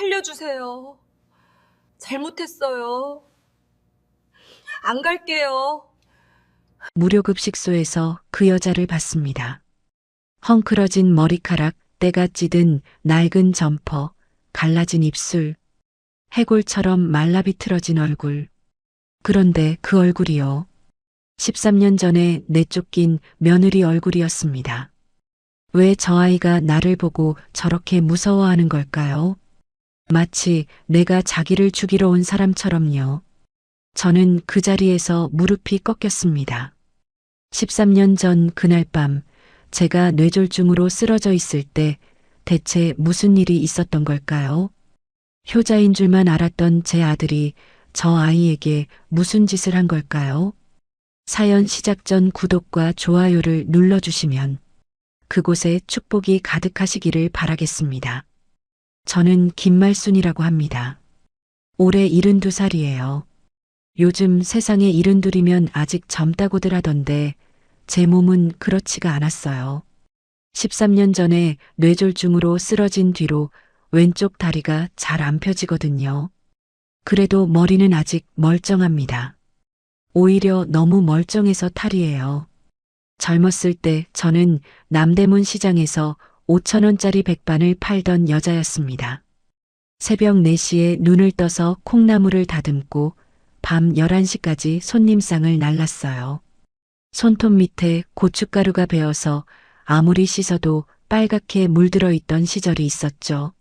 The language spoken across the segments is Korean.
살려주세요. 잘못했어요. 안 갈게요. 무료급식소에서 그 여자를 봤습니다. 헝클어진 머리카락, 때가 찌든 낡은 점퍼, 갈라진 입술, 해골처럼 말라비틀어진 얼굴. 그런데 그 얼굴이요. 13년 전에 내쫓긴 며느리 얼굴이었습니다. 왜 저 아이가 나를 보고 저렇게 무서워하는 걸까요? 마치 내가 자기를 죽이러 온 사람처럼요. 저는 그 자리에서 무릎이 꺾였습니다. 13년 전 그날 밤 제가 뇌졸중으로 쓰러져 있을 때 대체 무슨 일이 있었던 걸까요? 효자인 줄만 알았던 제 아들이 저 아이에게 무슨 짓을 한 걸까요? 사연 시작 전 구독과 좋아요를 눌러주시면 그곳에 축복이 가득하시기를 바라겠습니다. 저는 김말순이라고 합니다. 올해 72살이에요. 요즘 세상에 72이면 아직 젊다고들 하던데 제 몸은 그렇지가 않았어요. 13년 전에 뇌졸중으로 쓰러진 뒤로 왼쪽 다리가 잘 안 펴지거든요. 그래도 머리는 아직 멀쩡합니다. 오히려 너무 멀쩡해서 탈이에요. 젊었을 때 저는 남대문 시장에서 5,000원짜리 백반을 팔던 여자였습니다. 새벽 4시에 눈을 떠서 콩나물을 다듬고 밤 11시까지 손님상을 날랐어요. 손톱 밑에 고춧가루가 배어서 아무리 씻어도 빨갛게 물들어 있던 시절이 있었죠.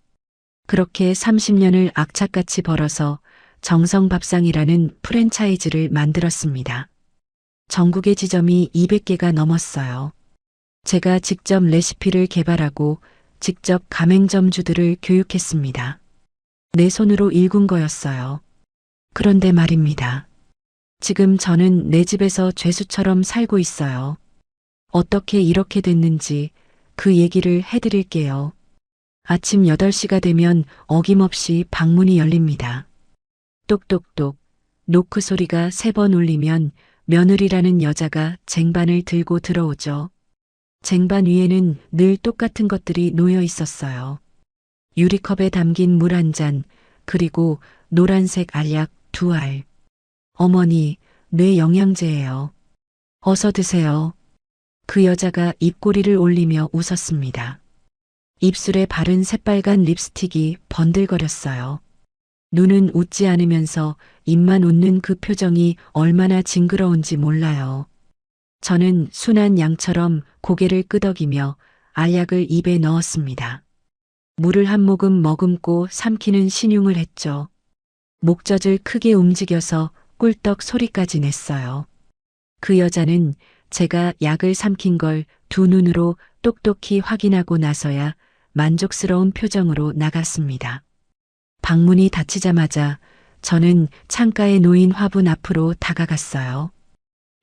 그렇게 30년을 악착같이 벌어서 정성밥상이라는 프랜차이즈를 만들었습니다. 전국의 지점이 200개가 넘었어요. 제가 직접 레시피를 개발하고 직접 가맹점주들을 교육했습니다. 내 손으로 일군 거였어요. 그런데 말입니다. 지금 저는 내 집에서 죄수처럼 살고 있어요. 어떻게 이렇게 됐는지 그 얘기를 해드릴게요. 아침 8시가 되면 어김없이 방문이 열립니다. 똑똑똑 노크 소리가 3번 울리면 며느리라는 여자가 쟁반을 들고 들어오죠. 쟁반 위에는 늘 똑같은 것들이 놓여 있었어요. 유리컵에 담긴 물 1잔, 그리고 노란색 알약 2알. 어머니, 뇌 영양제예요. 어서 드세요. 그 여자가 입꼬리를 올리며 웃었습니다. 입술에 바른 새빨간 립스틱이 번들거렸어요. 눈은 웃지 않으면서 입만 웃는 그 표정이 얼마나 징그러운지 몰라요. 저는 순한 양처럼 고개를 끄덕이며 알약을 입에 넣었습니다. 물을 한 모금 머금고 삼키는 신용을 했죠. 목젖을 크게 움직여서 꿀떡 소리까지 냈어요. 그 여자는 제가 약을 삼킨 걸 두 눈으로 똑똑히 확인하고 나서야 만족스러운 표정으로 나갔습니다. 방문이 닫히자마자 저는 창가에 놓인 화분 앞으로 다가갔어요.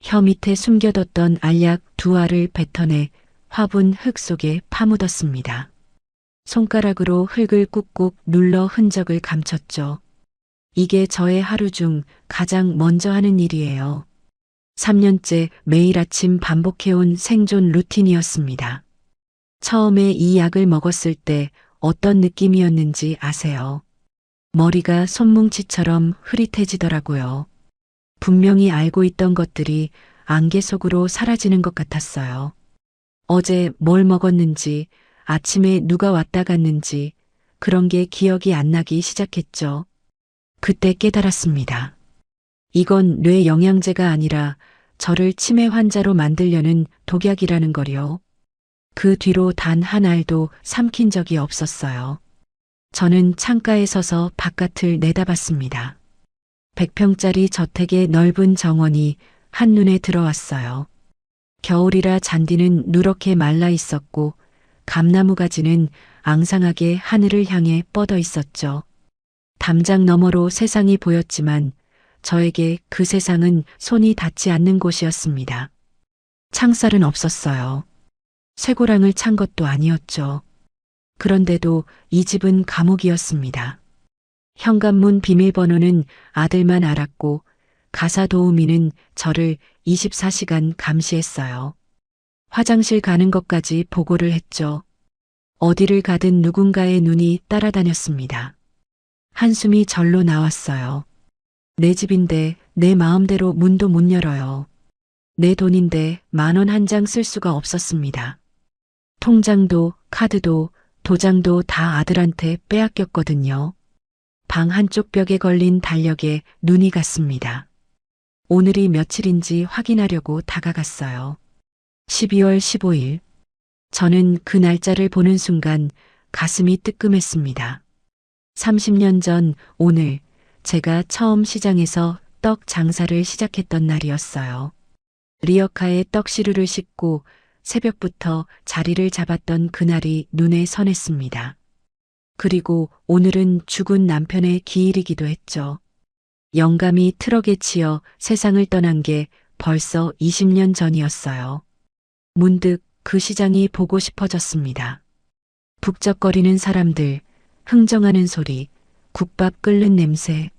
혀 밑에 숨겨뒀던 알약 2알을 뱉어내 화분 흙 속에 파묻었습니다. 손가락으로 흙을 꾹꾹 눌러 흔적을 감췄죠. 이게 저의 하루 중 가장 먼저 하는 일이에요. 3년째 매일 아침 반복해온 생존 루틴이었습니다. 처음에 이 약을 먹었을 때 어떤 느낌이었는지 아세요? 머리가 손뭉치처럼 흐릿해지더라고요. 분명히 알고 있던 것들이 안개 속으로 사라지는 것 같았어요. 어제 뭘 먹었는지, 아침에 누가 왔다 갔는지 그런 게 기억이 안 나기 시작했죠. 그때 깨달았습니다. 이건 뇌 영양제가 아니라 저를 치매 환자로 만들려는 독약이라는 거요. 그 뒤로 단 한 알도 삼킨 적이 없었어요. 저는 창가에 서서 바깥을 내다봤습니다. 100평짜리 저택의 넓은 정원이 한눈에 들어왔어요. 겨울이라 잔디는 누렇게 말라 있었고 감나무 가지는 앙상하게 하늘을 향해 뻗어 있었죠. 담장 너머로 세상이 보였지만 저에게 그 세상은 손이 닿지 않는 곳이었습니다. 창살은 없었어요. 쇠고랑을 찬 것도 아니었죠. 그런데도 이 집은 감옥이었습니다. 현관문 비밀번호는 아들만 알았고 가사 도우미는 저를 24시간 감시했어요. 화장실 가는 것까지 보고를 했죠. 어디를 가든 누군가의 눈이 따라다녔습니다. 한숨이 절로 나왔어요. 내 집인데 내 마음대로 문도 못 열어요. 내 돈인데 10,000원 한 장 쓸 수가 없었습니다. 통장도 카드도 도장도 다 아들한테 빼앗겼거든요. 방 한쪽 벽에 걸린 달력에 눈이 갔습니다. 오늘이 며칠인지 확인하려고 다가갔어요. 12월 15일. 저는 그 날짜를 보는 순간 가슴이 뜨끔했습니다. 30년 전 오늘 제가 처음 시장에서 떡 장사를 시작했던 날이었어요. 리어카에 떡시루를 싣고 새벽부터 자리를 잡았던 그날이 눈에 선했습니다. 그리고 오늘은 죽은 남편의 기일이기도 했죠. 영감이 트럭에 치여 세상을 떠난 게 벌써 20년 전이었어요. 문득 그 시장이 보고 싶어졌습니다. 북적거리는 사람들, 흥정하는 소리, 국밥 끓는 냄새.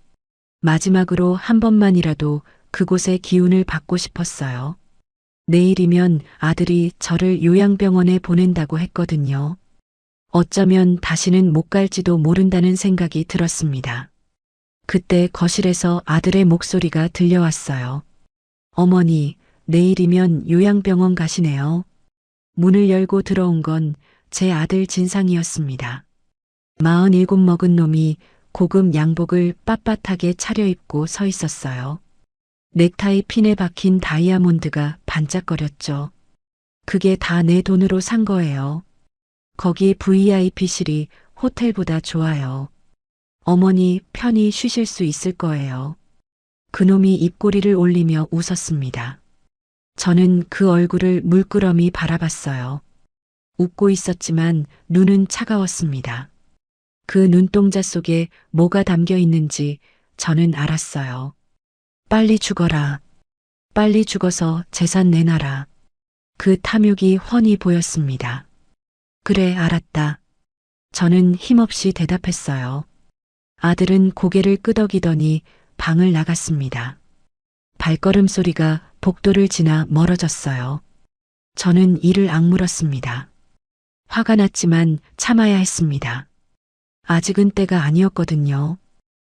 마지막으로 한 번만이라도 그곳의 기운을 받고 싶었어요. 내일이면 아들이 저를 요양병원에 보낸다고 했거든요. 어쩌면 다시는 못 갈지도 모른다는 생각이 들었습니다. 그때 거실에서 아들의 목소리가 들려왔어요. 어머니, 내일이면 요양병원 가시네요. 문을 열고 들어온 건 제 아들 진상이었습니다. 47 먹은 놈이 고급 양복을 빳빳하게 차려입고 서 있었어요. 넥타이 핀에 박힌 다이아몬드가 반짝거렸죠. 그게 다 내 돈으로 산 거예요. 거기 VIP실이 호텔보다 좋아요. 어머니 편히 쉬실 수 있을 거예요. 그놈이 입꼬리를 올리며 웃었습니다. 저는 그 얼굴을 물끄러미 바라봤어요. 웃고 있었지만 눈은 차가웠습니다. 그 눈동자 속에 뭐가 담겨 있는지 저는 알았어요. 빨리 죽어라. 빨리 죽어서 재산 내놔라. 그 탐욕이 훤히 보였습니다. 그래, 알았다. 저는 힘없이 대답했어요. 아들은 고개를 끄덕이더니 방을 나갔습니다. 발걸음 소리가 복도를 지나 멀어졌어요. 저는 이를 악물었습니다. 화가 났지만 참아야 했습니다. 아직은 때가 아니었거든요.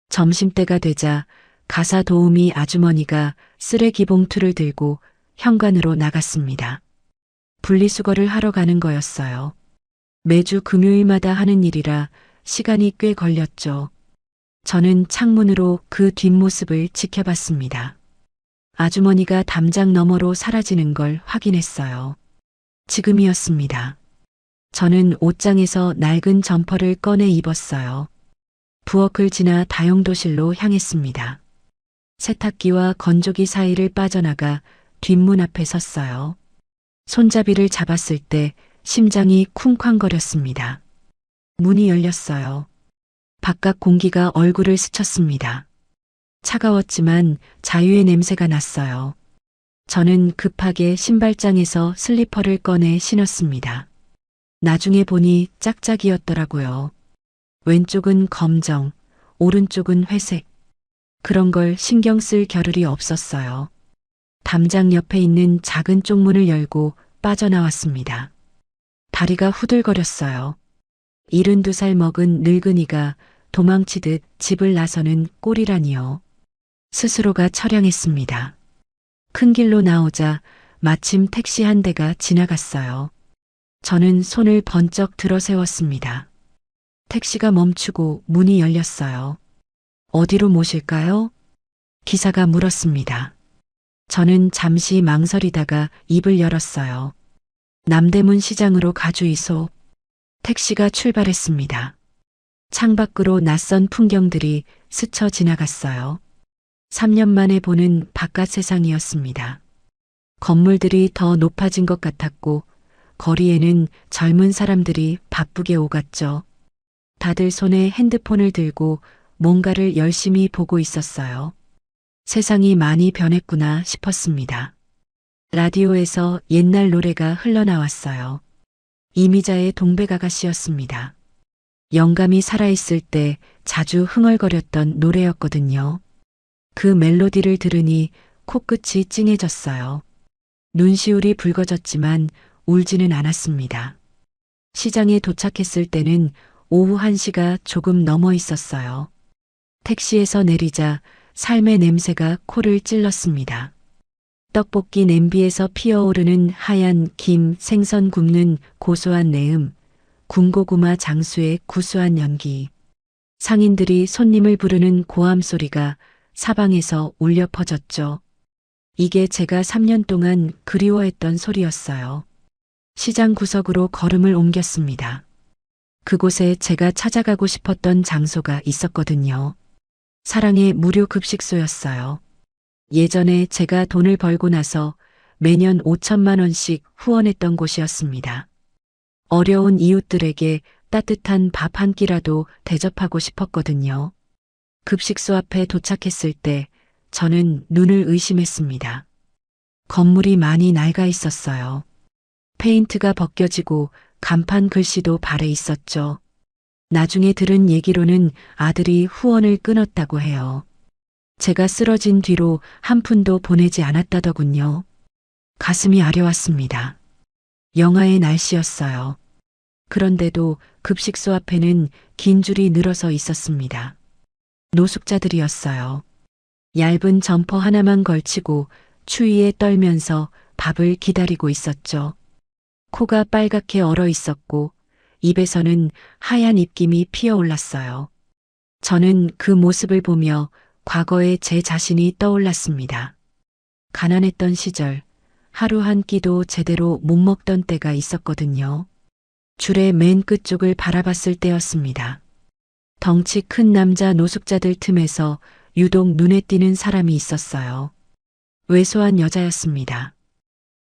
점심때가 되자 가사 도우미 아주머니가 쓰레기 봉투를 들고 현관으로 나갔습니다. 분리수거를 하러 가는 거였어요. 매주 금요일마다 하는 일이라 시간이 꽤 걸렸죠. 저는 창문으로 그 뒷모습을 지켜봤습니다. 아주머니가 담장 너머로 사라지는 걸 확인했어요. 지금이었습니다. 저는 옷장에서 낡은 점퍼를 꺼내 입었어요. 부엌을 지나 다용도실로 향했습니다. 세탁기와 건조기 사이를 빠져나가 뒷문 앞에 섰어요. 손잡이를 잡았을 때 심장이 쿵쾅거렸습니다. 문이 열렸어요. 바깥 공기가 얼굴을 스쳤습니다. 차가웠지만 자유의 냄새가 났어요. 저는 급하게 신발장에서 슬리퍼를 꺼내 신었습니다. 나중에 보니 짝짝이었더라고요. 왼쪽은 검정, 오른쪽은 회색. 그런 걸 신경 쓸 겨를이 없었어요. 담장 옆에 있는 작은 쪽문을 열고 빠져나왔습니다. 다리가 후들거렸어요. 72살 먹은 늙은이가 도망치듯 집을 나서는 꼴이라니요. 스스로가 처량했습니다. 큰 길로 나오자 마침 택시 한 대가 지나갔어요. 저는 손을 번쩍 들어 세웠습니다. 택시가 멈추고 문이 열렸어요. 어디로 모실까요? 기사가 물었습니다. 저는 잠시 망설이다가 입을 열었어요. 남대문 시장으로 가주이소. 택시가 출발했습니다. 창밖으로 낯선 풍경들이 스쳐 지나갔어요. 3년 만에 보는 바깥 세상이었습니다. 건물들이 더 높아진 것 같았고 거리에는 젊은 사람들이 바쁘게 오갔죠. 다들 손에 핸드폰을 들고 뭔가를 열심히 보고 있었어요. 세상이 많이 변했구나 싶었습니다. 라디오에서 옛날 노래가 흘러나왔어요. 이미자의 동백아가씨였습니다. 영감이 살아있을 때 자주 흥얼거렸던 노래였거든요. 그 멜로디를 들으니 코끝이 찡해졌어요. 눈시울이 붉어졌지만 울지는 않았습니다. 시장에 도착했을 때는 오후 1시가 조금 넘어 있었어요. 택시에서 내리자 삶의 냄새가 코를 찔렀습니다. 떡볶이 냄비에서 피어오르는 하얀 김, 생선 굽는 고소한 내음, 군고구마 장수의 구수한 연기. 상인들이 손님을 부르는 고함 소리가 사방에서 울려 퍼졌죠. 이게 제가 3년 동안 그리워했던 소리였어요. 시장 구석으로 걸음을 옮겼습니다. 그곳에 제가 찾아가고 싶었던 장소가 있었거든요. 사랑의 무료 급식소였어요. 예전에 제가 돈을 벌고 나서 매년 5천만 원씩 후원했던 곳이었습니다. 어려운 이웃들에게 따뜻한 밥 한 끼라도 대접하고 싶었거든요. 급식소 앞에 도착했을 때 저는 눈을 의심했습니다. 건물이 많이 낡아 있었어요. 페인트가 벗겨지고 간판 글씨도 발해 있었죠. 나중에 들은 얘기로는 아들이 후원을 끊었다고 해요. 제가 쓰러진 뒤로 한 푼도 보내지 않았다더군요. 가슴이 아려왔습니다. 영하의 날씨였어요. 그런데도 급식소 앞에는 긴 줄이 늘어서 있었습니다. 노숙자들이었어요. 얇은 점퍼 하나만 걸치고 추위에 떨면서 밥을 기다리고 있었죠. 코가 빨갛게 얼어 있었고 입에서는 하얀 입김이 피어올랐어요. 저는 그 모습을 보며 과거의 제 자신이 떠올랐습니다. 가난했던 시절, 하루 한 끼도 제대로 못 먹던 때가 있었거든요. 줄의 맨 끝쪽을 바라봤을 때였습니다. 덩치 큰 남자 노숙자들 틈에서 유독 눈에 띄는 사람이 있었어요. 왜소한 여자였습니다.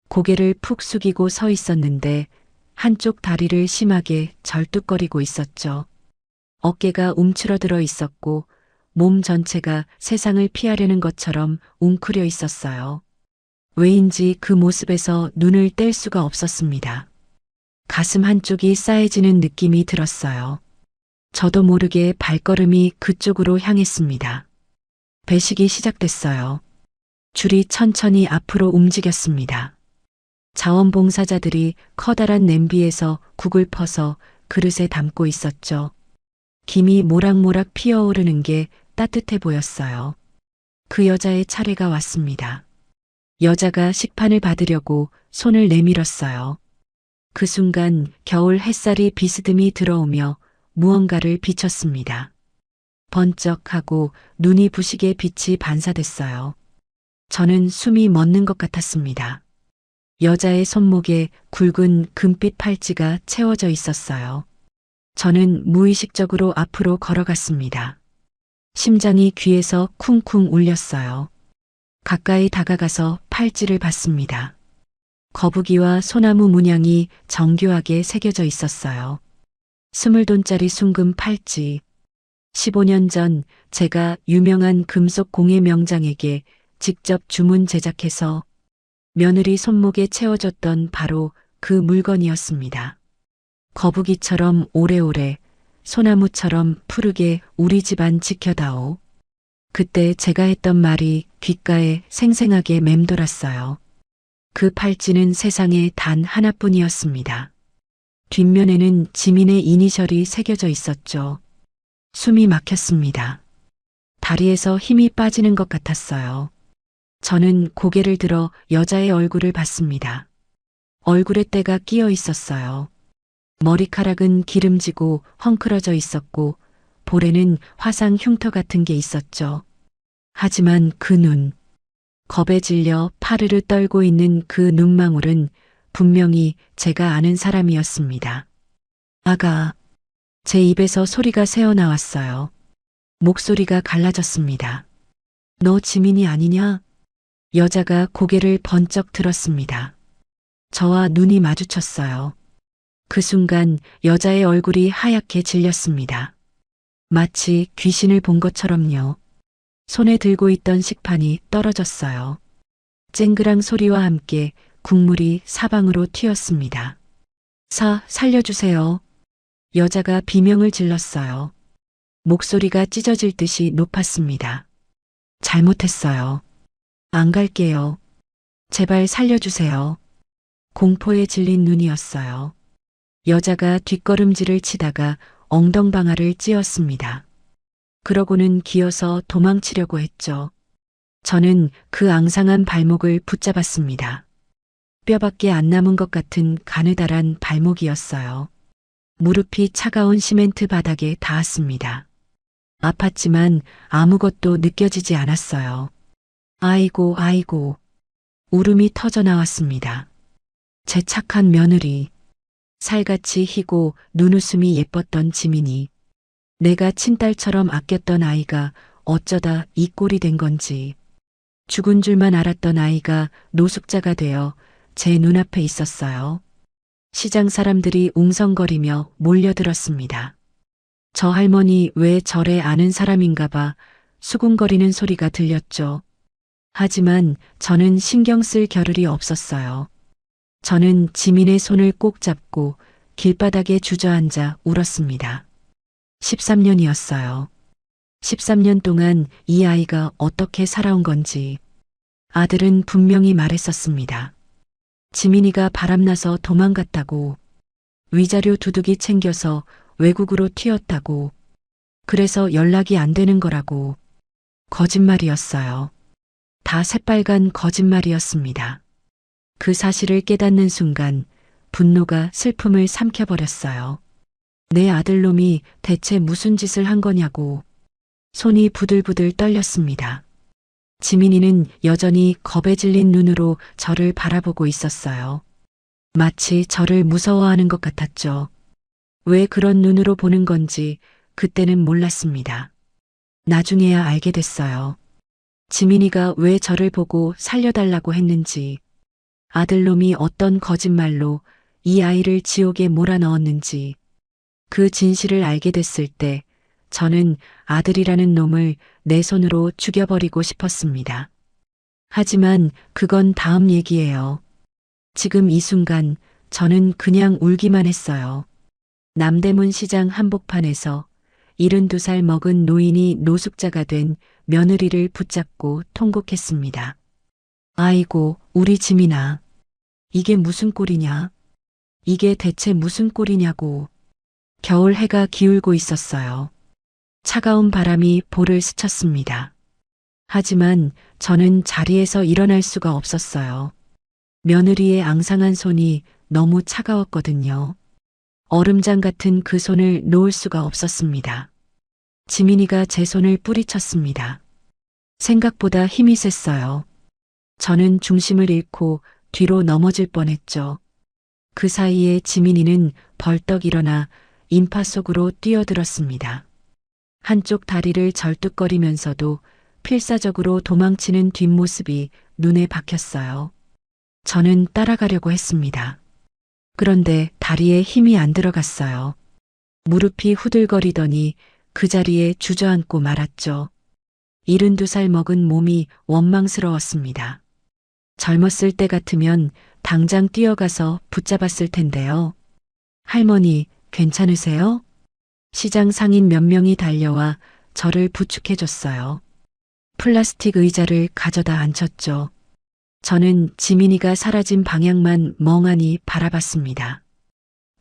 고개를 푹 숙이고 서 있었는데 한쪽 다리를 심하게 절뚝거리고 있었죠. 어깨가 움츠러들어 있었고 몸 전체가 세상을 피하려는 것처럼 웅크려 있었어요. 왜인지 그 모습에서 눈을 뗄 수가 없었습니다. 가슴 한쪽이 싸해지는 느낌이 들었어요. 저도 모르게 발걸음이 그쪽으로 향했습니다. 배식이 시작됐어요. 줄이 천천히 앞으로 움직였습니다. 자원봉사자들이 커다란 냄비에서 국을 퍼서 그릇에 담고 있었죠. 김이 모락모락 피어오르는 게 따뜻해 보였어요. 그 여자의 차례가 왔습니다. 여자가 식판을 받으려고 손을 내밀었어요. 그 순간 겨울 햇살이 비스듬히 들어오며 무언가를 비췄습니다. 번쩍하고 눈이 부시게 빛이 반사됐어요. 저는 숨이 멎는 것 같았습니다. 여자의 손목에 굵은 금빛 팔찌가 채워져 있었어요. 저는 무의식적으로 앞으로 걸어갔습니다. 심장이 귀에서 쿵쿵 울렸어요. 가까이 다가가서 팔찌를 봤습니다. 거북이와 소나무 문양이 정교하게 새겨져 있었어요. 20돈짜리 순금 팔찌. 15년 전 제가 유명한 금속 공예 명장에게 직접 주문 제작해서 며느리 손목에 채워줬던 바로 그 물건이었습니다. 거북이처럼 오래오래, 소나무처럼 푸르게 우리 집안 지켜다오. 그때 제가 했던 말이 귓가에 생생하게 맴돌았어요. 그 팔찌는 세상에 단 하나뿐이었습니다. 뒷면에는 지민의 이니셜이 새겨져 있었죠. 숨이 막혔습니다. 다리에서 힘이 빠지는 것 같았어요. 저는 고개를 들어 여자의 얼굴을 봤습니다. 얼굴에 때가 끼어 있었어요. 머리카락은 기름지고 헝클어져 있었고 볼에는 화상 흉터 같은 게 있었죠. 하지만 그 눈, 겁에 질려 파르르 떨고 있는 그 눈망울은 분명히 제가 아는 사람이었습니다. 아가, 제 입에서 소리가 새어나왔어요. 목소리가 갈라졌습니다. 너 지민이 아니냐? 여자가 고개를 번쩍 들었습니다. 저와 눈이 마주쳤어요. 그 순간 여자의 얼굴이 하얗게 질렸습니다. 마치 귀신을 본 것처럼요. 손에 들고 있던 식판이 떨어졌어요. 쨍그랑 소리와 함께 국물이 사방으로 튀었습니다. 살려주세요. 여자가 비명을 질렀어요. 목소리가 찢어질 듯이 높았습니다. 잘못했어요. 안 갈게요. 제발 살려주세요. 공포에 질린 눈이었어요. 여자가 뒷걸음질을 치다가 엉덩방아를 찧었습니다. 그러고는 기어서 도망치려고 했죠. 저는 그 앙상한 발목을 붙잡았습니다. 뼈밖에 안 남은 것 같은 가느다란 발목이었어요. 무릎이 차가운 시멘트 바닥에 닿았습니다. 아팠지만 아무것도 느껴지지 않았어요. 아이고, 아이고. 울음이 터져 나왔습니다. 제 착한 며느리. 살같이 희고 눈웃음이 예뻤던 지민이. 내가 친딸처럼 아꼈던 아이가 어쩌다 이 꼴이 된 건지. 죽은 줄만 알았던 아이가 노숙자가 되어 제 눈앞에 있었어요. 시장 사람들이 웅성거리며 몰려들었습니다. 저 할머니 왜 저래 아는 사람인가 봐 수군거리는 소리가 들렸죠. 하지만 저는 신경 쓸 겨를이 없었어요. 저는 지민의 손을 꼭 잡고 길바닥에 주저앉아 울었습니다. 13년이었어요. 13년 동안 이 아이가 어떻게 살아온 건지 아들은 분명히 말했었습니다. 지민이가 바람나서 도망갔다고, 위자료 두둑이 챙겨서 외국으로 튀었다고, 그래서 연락이 안 되는 거라고. 거짓말이었어요. 다 새빨간 거짓말이었습니다. 그 사실을 깨닫는 순간 분노가 슬픔을 삼켜버렸어요. 내 아들놈이 대체 무슨 짓을 한 거냐고. 손이 부들부들 떨렸습니다. 지민이는 여전히 겁에 질린 눈으로 저를 바라보고 있었어요. 마치 저를 무서워하는 것 같았죠. 왜 그런 눈으로 보는 건지 그때는 몰랐습니다. 나중에야 알게 됐어요. 지민이가 왜 저를 보고 살려달라고 했는지, 아들놈이 어떤 거짓말로 이 아이를 지옥에 몰아넣었는지, 그 진실을 알게 됐을 때 저는 아들이라는 놈을 내 손으로 죽여버리고 싶었습니다. 하지만 그건 다음 얘기예요. 지금 이 순간 저는 그냥 울기만 했어요. 남대문 시장 한복판에서 72살 먹은 노인이 노숙자가 된 며느리를 붙잡고 통곡했습니다. 아이고, 우리 지민아. 이게 무슨 꼴이냐? 이게 대체 무슨 꼴이냐고. 겨울 해가 기울고 있었어요. 차가운 바람이 볼을 스쳤습니다. 하지만 저는 자리에서 일어날 수가 없었어요. 며느리의 앙상한 손이 너무 차가웠거든요. 얼음장 같은 그 손을 놓을 수가 없었습니다. 지민이가 제 손을 뿌리쳤습니다. 생각보다 힘이 셌어요. 저는 중심을 잃고 뒤로 넘어질 뻔했죠. 그 사이에 지민이는 벌떡 일어나 인파 속으로 뛰어들었습니다. 한쪽 다리를 절뚝거리면서도 필사적으로 도망치는 뒷모습이 눈에 박혔어요. 저는 따라가려고 했습니다. 그런데 다리에 힘이 안 들어갔어요. 무릎이 후들거리더니 그 자리에 주저앉고 말았죠. 72살 먹은 몸이 원망스러웠습니다. 젊었을 때 같으면 당장 뛰어가서 붙잡았을 텐데요. 할머니, 괜찮으세요? 시장 상인 몇 명이 달려와 저를 부축해줬어요. 플라스틱 의자를 가져다 앉혔죠. 저는 지민이가 사라진 방향만 멍하니 바라봤습니다.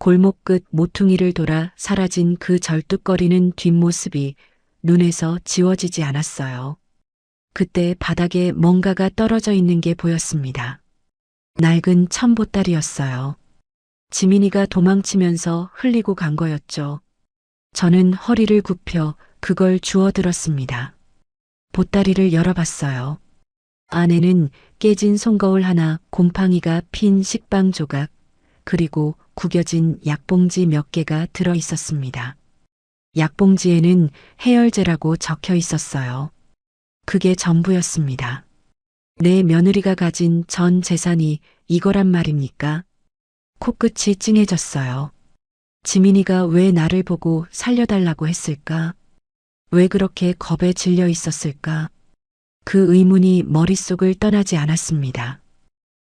골목 끝 모퉁이를 돌아 사라진 그 절뚝거리는 뒷모습이 눈에서 지워지지 않았어요. 그때 바닥에 뭔가가 떨어져 있는 게 보였습니다. 낡은 천보따리였어요. 지민이가 도망치면서 흘리고 간 거였죠. 저는 허리를 굽혀 그걸 주워들었습니다. 보따리를 열어봤어요. 안에는 깨진 손거울 하나, 곰팡이가 핀 식빵 조각, 그리고 구겨진 약봉지 몇 개가 들어 있었습니다. 약봉지에는 해열제라고 적혀 있었어요. 그게 전부였습니다. 내 며느리가 가진 전 재산이 이거란 말입니까? 코끝이 찡해졌어요. 지민이가 왜 나를 보고 살려달라고 했을까? 왜 그렇게 겁에 질려 있었을까? 그 의문이 머릿속을 떠나지 않았습니다.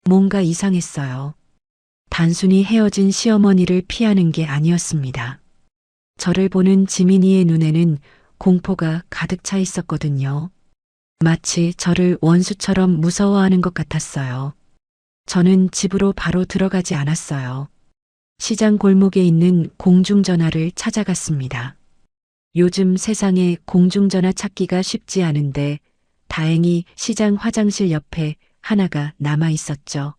뭔가 이상했어요. 단순히 헤어진 시어머니를 피하는 게 아니었습니다. 저를 보는 지민이의 눈에는 공포가 가득 차 있었거든요. 마치 저를 원수처럼 무서워하는 것 같았어요. 저는 집으로 바로 들어가지 않았어요. 시장 골목에 있는 공중전화를 찾아갔습니다. 요즘 세상에 공중전화 찾기가 쉽지 않은데 다행히 시장 화장실 옆에 하나가 남아 있었죠.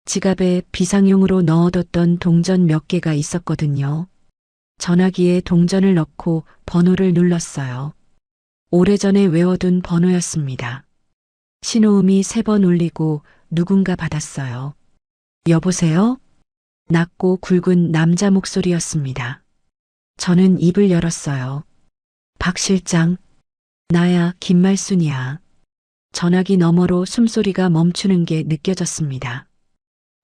지갑에 비상용으로 넣어뒀던 동전 몇 개가 있었거든요. 전화기에 동전을 넣고 번호를 눌렀어요. 오래전에 외워둔 번호였습니다. 신호음이 3번 울리고 누군가 받았어요. 여보세요? 낮고 굵은 남자 목소리였습니다. 저는 입을 열었어요. 박 실장, 나야 김말순이야. 전화기 너머로 숨소리가 멈추는 게 느껴졌습니다.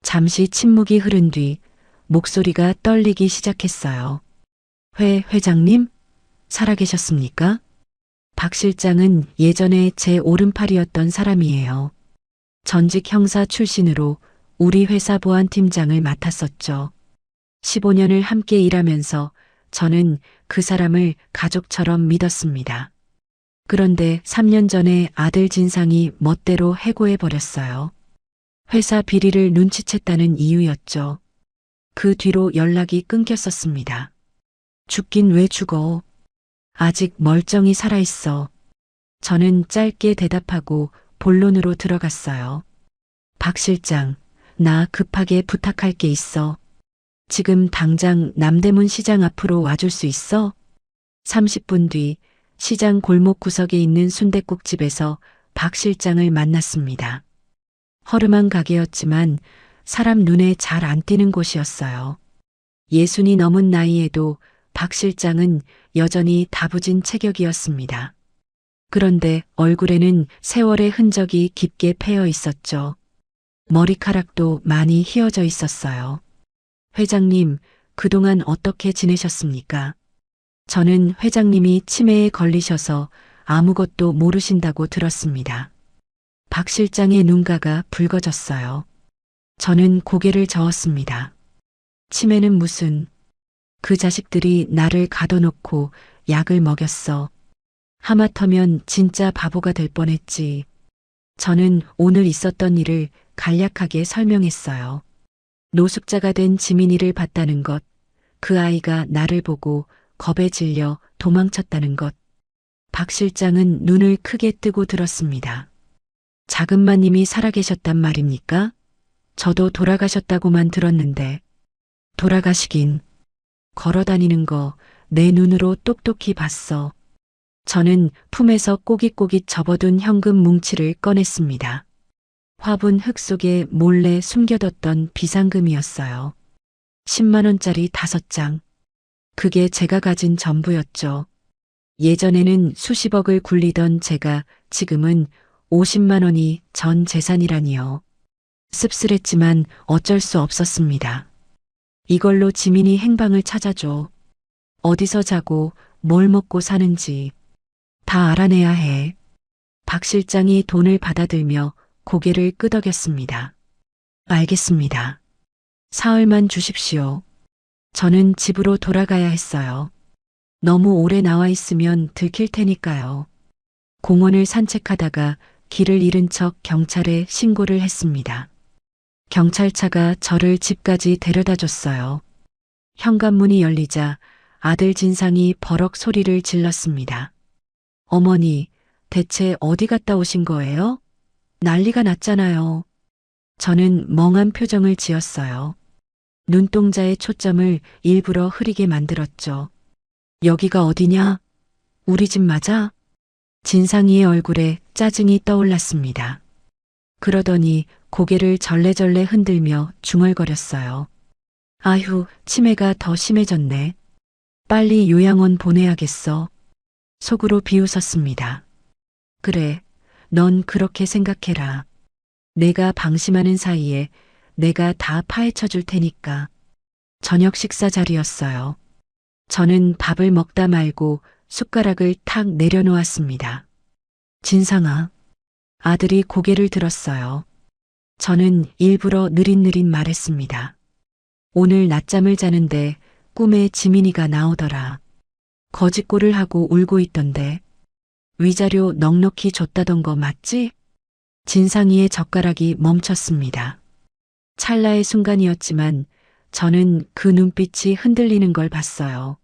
잠시 침묵이 흐른 뒤 목소리가 떨리기 시작했어요. 회장님? 살아계셨습니까? 박 실장은 예전에 제 오른팔이었던 사람이에요. 전직 형사 출신으로 우리 회사 보안팀장을 맡았었죠. 15년을 함께 일하면서 저는 그 사람을 가족처럼 믿었습니다. 그런데 3년 전에 아들 진상이 멋대로 해고해 버렸어요. 회사 비리를 눈치챘다는 이유였죠. 그 뒤로 연락이 끊겼었습니다. 죽긴 왜 죽어? 아직 멀쩡히 살아있어. 저는 짧게 대답하고 본론으로 들어갔어요. 박 실장, 나 급하게 부탁할 게 있어. 지금 당장 남대문 시장 앞으로 와줄 수 있어? 30분 뒤 시장 골목 구석에 있는 순댓국집에서 박 실장을 만났습니다. 허름한 가게였지만 사람 눈에 잘 안 띄는 곳이었어요. 60이 넘은 나이에도 박 실장은 여전히 다부진 체격이었습니다. 그런데 얼굴에는 세월의 흔적이 깊게 패여 있었죠. 머리카락도 많이 휘어져 있었어요. 회장님, 그동안 어떻게 지내셨습니까? 저는 회장님이 치매에 걸리셔서 아무것도 모르신다고 들었습니다. 박 실장의 눈가가 붉어졌어요. 저는 고개를 저었습니다. 치매는 무슨, 그 자식들이 나를 가둬놓고 약을 먹였어. 하마터면 진짜 바보가 될 뻔했지. 저는 오늘 있었던 일을 간략하게 설명했어요. 노숙자가 된 지민이를 봤다는 것, 그 아이가 나를 보고 겁에 질려 도망쳤다는 것. 박 실장은 눈을 크게 뜨고 들었습니다. 작은마님이 살아계셨단 말입니까? 저도 돌아가셨다고만 들었는데. 돌아가시긴. 걸어다니는 거 내 눈으로 똑똑히 봤어. 저는 품에서 꼬깃꼬깃 접어둔 현금 뭉치를 꺼냈습니다. 화분 흙 속에 몰래 숨겨뒀던 비상금이었어요. 10만 원짜리 5장. 그게 제가 가진 전부였죠. 예전에는 수십억을 굴리던 제가 지금은 50만 원이 전 재산이라니요. 씁쓸했지만 어쩔 수 없었습니다. 이걸로 지민이 행방을 찾아줘. 어디서 자고 뭘 먹고 사는지 다 알아내야 해. 박 실장이 돈을 받아들며 고개를 끄덕였습니다. 알겠습니다. 사흘만 주십시오. 저는 집으로 돌아가야 했어요. 너무 오래 나와 있으면 들킬 테니까요. 공원을 산책하다가 길을 잃은 척 경찰에 신고를 했습니다. 경찰차가 저를 집까지 데려다 줬어요. 현관문이 열리자 아들 진상이 버럭 소리를 질렀습니다. 어머니, 대체 어디 갔다 오신 거예요? 난리가 났잖아요. 저는 멍한 표정을 지었어요. 눈동자의 초점을 일부러 흐리게 만들었죠. 여기가 어디냐? 우리 집 맞아? 진상이의 얼굴에 짜증이 떠올랐습니다. 그러더니 고개를 절레절레 흔들며 중얼거렸어요. 아휴, 치매가 더 심해졌네. 빨리 요양원 보내야겠어. 속으로 비웃었습니다. 그래, 넌 그렇게 생각해라. 내가 방심하는 사이에 내가 다 파헤쳐 줄 테니까. 저녁 식사 자리였어요. 저는 밥을 먹다 말고 숟가락을 탁 내려놓았습니다. 진상아. 아들이 고개를 들었어요. 저는 일부러 느릿느릿 말했습니다. 오늘 낮잠을 자는데 꿈에 지민이가 나오더라. 거짓골을 하고 울고 있던데. 위자료 넉넉히 줬다던 거 맞지? 진상이의 젓가락이 멈췄습니다. 찰나의 순간이었지만 저는 그 눈빛이 흔들리는 걸 봤어요.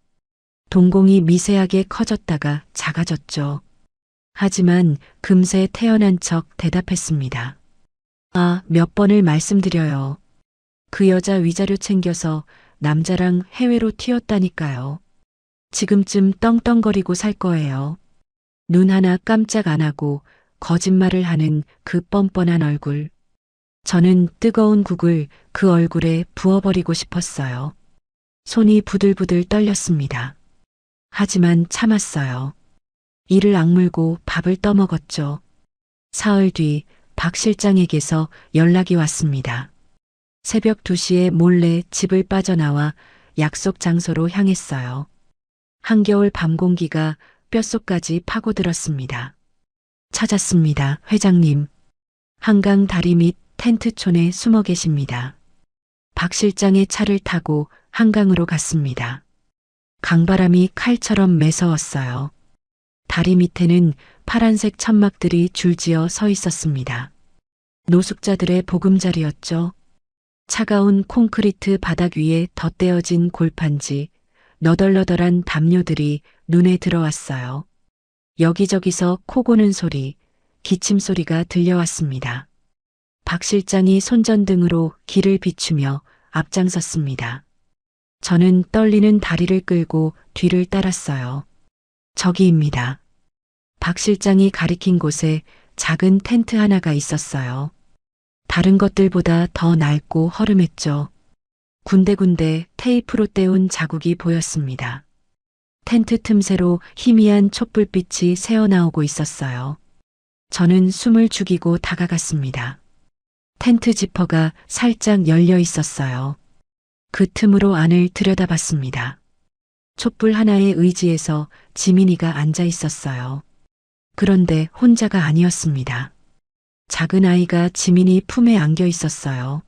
동공이 미세하게 커졌다가 작아졌죠. 하지만 금세 태어난 척 대답했습니다. 아, 몇 번을 말씀드려요. 그 여자 위자료 챙겨서 남자랑 해외로 튀었다니까요. 지금쯤 떵떵거리고 살 거예요. 눈 하나 깜짝 안 하고 거짓말을 하는 그 뻔뻔한 얼굴. 저는 뜨거운 국을 그 얼굴에 부어버리고 싶었어요. 손이 부들부들 떨렸습니다. 하지만 참았어요. 이를 악물고 밥을 떠먹었죠. 사흘 뒤 박 실장에게서 연락이 왔습니다. 새벽 2시에 몰래 집을 빠져나와 약속 장소로 향했어요. 한겨울 밤 공기가 뼛속까지 파고들었습니다. 찾았습니다, 회장님. 한강 다리 밑 텐트촌에 숨어 계십니다. 박 실장의 차를 타고 한강으로 갔습니다. 강바람이 칼처럼 매서웠어요. 다리 밑에는 파란색 천막들이 줄지어 서 있었습니다. 노숙자들의 보금자리였죠. 차가운 콘크리트 바닥 위에 덧대어진 골판지, 너덜너덜한 담요들이 눈에 들어왔어요. 여기저기서 코 고는 소리, 기침 소리가 들려왔습니다. 박 실장이 손전등으로 길을 비추며 앞장섰습니다. 저는 떨리는 다리를 끌고 뒤를 따랐어요. 저기입니다. 박 실장이 가리킨 곳에 작은 텐트 하나가 있었어요. 다른 것들보다 더 낡고 허름했죠. 군데군데 테이프로 떼운 자국이 보였습니다. 텐트 틈새로 희미한 촛불빛이 새어나오고 있었어요. 저는 숨을 죽이고 다가갔습니다. 텐트 지퍼가 살짝 열려 있었어요. 그 틈으로 안을 들여다봤습니다. 촛불 하나의 의지에서 지민이가 앉아 있었어요. 그런데 혼자가 아니었습니다. 작은 아이가 지민이 품에 안겨 있었어요.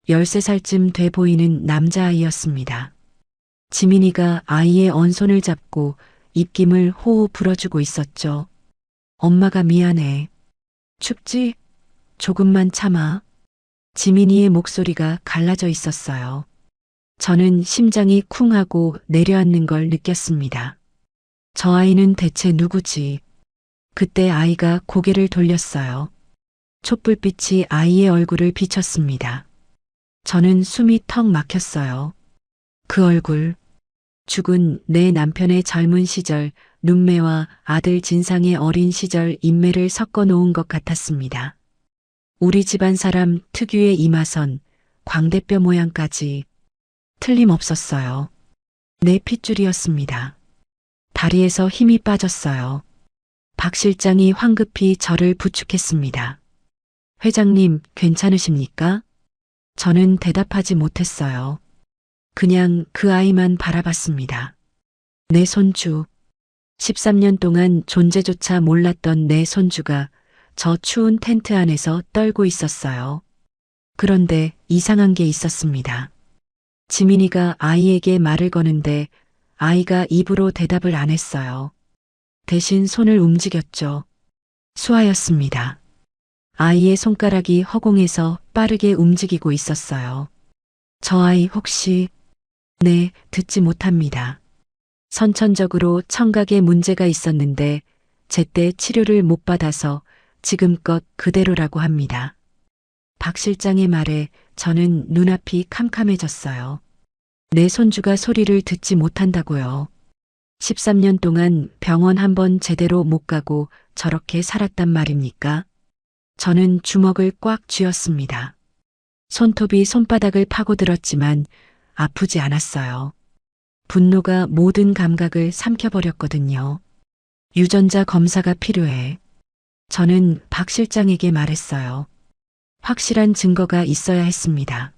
13살쯤 돼 보이는 남자아이였습니다. 지민이가 아이의 언손을 잡고 입김을 호호 불어주고 있었죠. 엄마가 미안해. 춥지? 조금만 참아. 지민이의 목소리가 갈라져 있었어요. 저는 심장이 쿵하고 내려앉는 걸 느꼈습니다. 저 아이는 대체 누구지? 그때 아이가 고개를 돌렸어요. 촛불빛이 아이의 얼굴을 비쳤습니다. 저는 숨이 턱 막혔어요. 그 얼굴, 죽은 내 남편의 젊은 시절 눈매와 아들 진상의 어린 시절 인매를 섞어 놓은 것 같았습니다. 우리 집안 사람 특유의 이마선, 광대뼈 모양까지 틀림없었어요. 내 핏줄이었습니다. 다리에서 힘이 빠졌어요. 박 실장이 황급히 저를 부축했습니다. 회장님, 괜찮으십니까? 저는 대답하지 못했어요. 그냥 그 아이만 바라봤습니다. 내 손주. 13년 동안 존재조차 몰랐던 내 손주가 저 추운 텐트 안에서 떨고 있었어요. 그런데 이상한 게 있었습니다. 지민이가 아이에게 말을 거는데 아이가 입으로 대답을 안 했어요. 대신 손을 움직였죠. 수아였습니다. 아이의 손가락이 허공에서 빠르게 움직이고 있었어요. 저 아이 혹시... 네, 듣지 못합니다. 선천적으로 청각에 문제가 있었는데 제때 치료를 못 받아서 지금껏 그대로라고 합니다. 박 실장의 말에 저는 눈앞이 캄캄해졌어요. 내 손주가 소리를 듣지 못한다고요. 13년 동안 병원 한 번 제대로 못 가고 저렇게 살았단 말입니까? 저는 주먹을 꽉 쥐었습니다. 손톱이 손바닥을 파고들었지만 아프지 않았어요. 분노가 모든 감각을 삼켜버렸거든요. 유전자 검사가 필요해. 저는 박 실장에게 말했어요. 확실한 증거가 있어야 했습니다.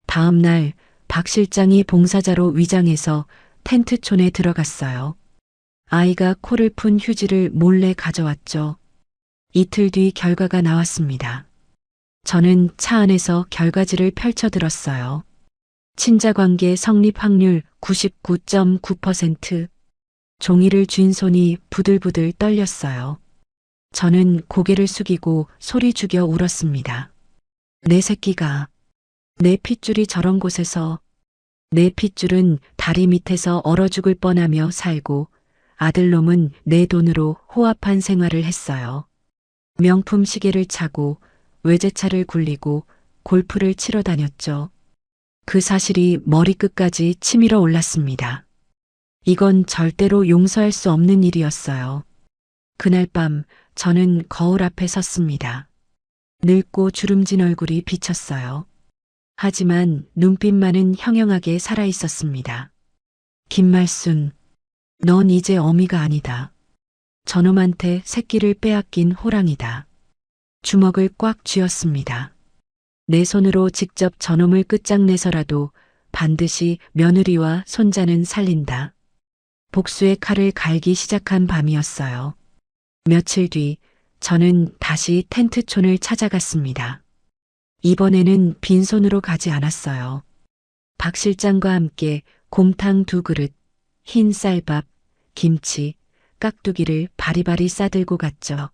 다음 날 박 실장이 봉사자로 위장해서 텐트촌에 들어갔어요. 아이가 코를 푼 휴지를 몰래 가져왔죠. 이틀 뒤 결과가 나왔습니다. 저는 차 안에서 결과지를 펼쳐들었어요. 친자관계 성립 확률 99.9%. 종이를 쥔 손이 부들부들 떨렸어요. 저는 고개를 숙이고 소리 죽여 울었습니다. 내 새끼가, 내 핏줄이 저런 곳에서 내 핏줄은 다리 밑에서 얼어 죽을 뻔하며 살고 아들놈은 내 돈으로 호압한 생활을 했어요. 명품 시계를 차고 외제차를 굴리고 골프를 치러 다녔죠. 그 사실이 머리끝까지 치밀어 올랐습니다. 이건 절대로 용서할 수 없는 일이었어요. 그날 밤 저는 거울 앞에 섰습니다. 늙고 주름진 얼굴이 비쳤어요. 하지만 눈빛만은 형형하게 살아 있었습니다. 김말순, 넌 이제 어미가 아니다. 저놈한테 새끼를 빼앗긴 호랑이다. 주먹을 꽉 쥐었습니다. 내 손으로 직접 저놈을 끝장내서라도 반드시 며느리와 손자는 살린다. 복수의 칼을 갈기 시작한 밤이었어요. 며칠 뒤 저는 다시 텐트촌을 찾아갔습니다. 이번에는 빈손으로 가지 않았어요. 박 실장과 함께 곰탕 2그릇, 흰 쌀밥, 김치, 깍두기를 바리바리 싸들고 갔죠.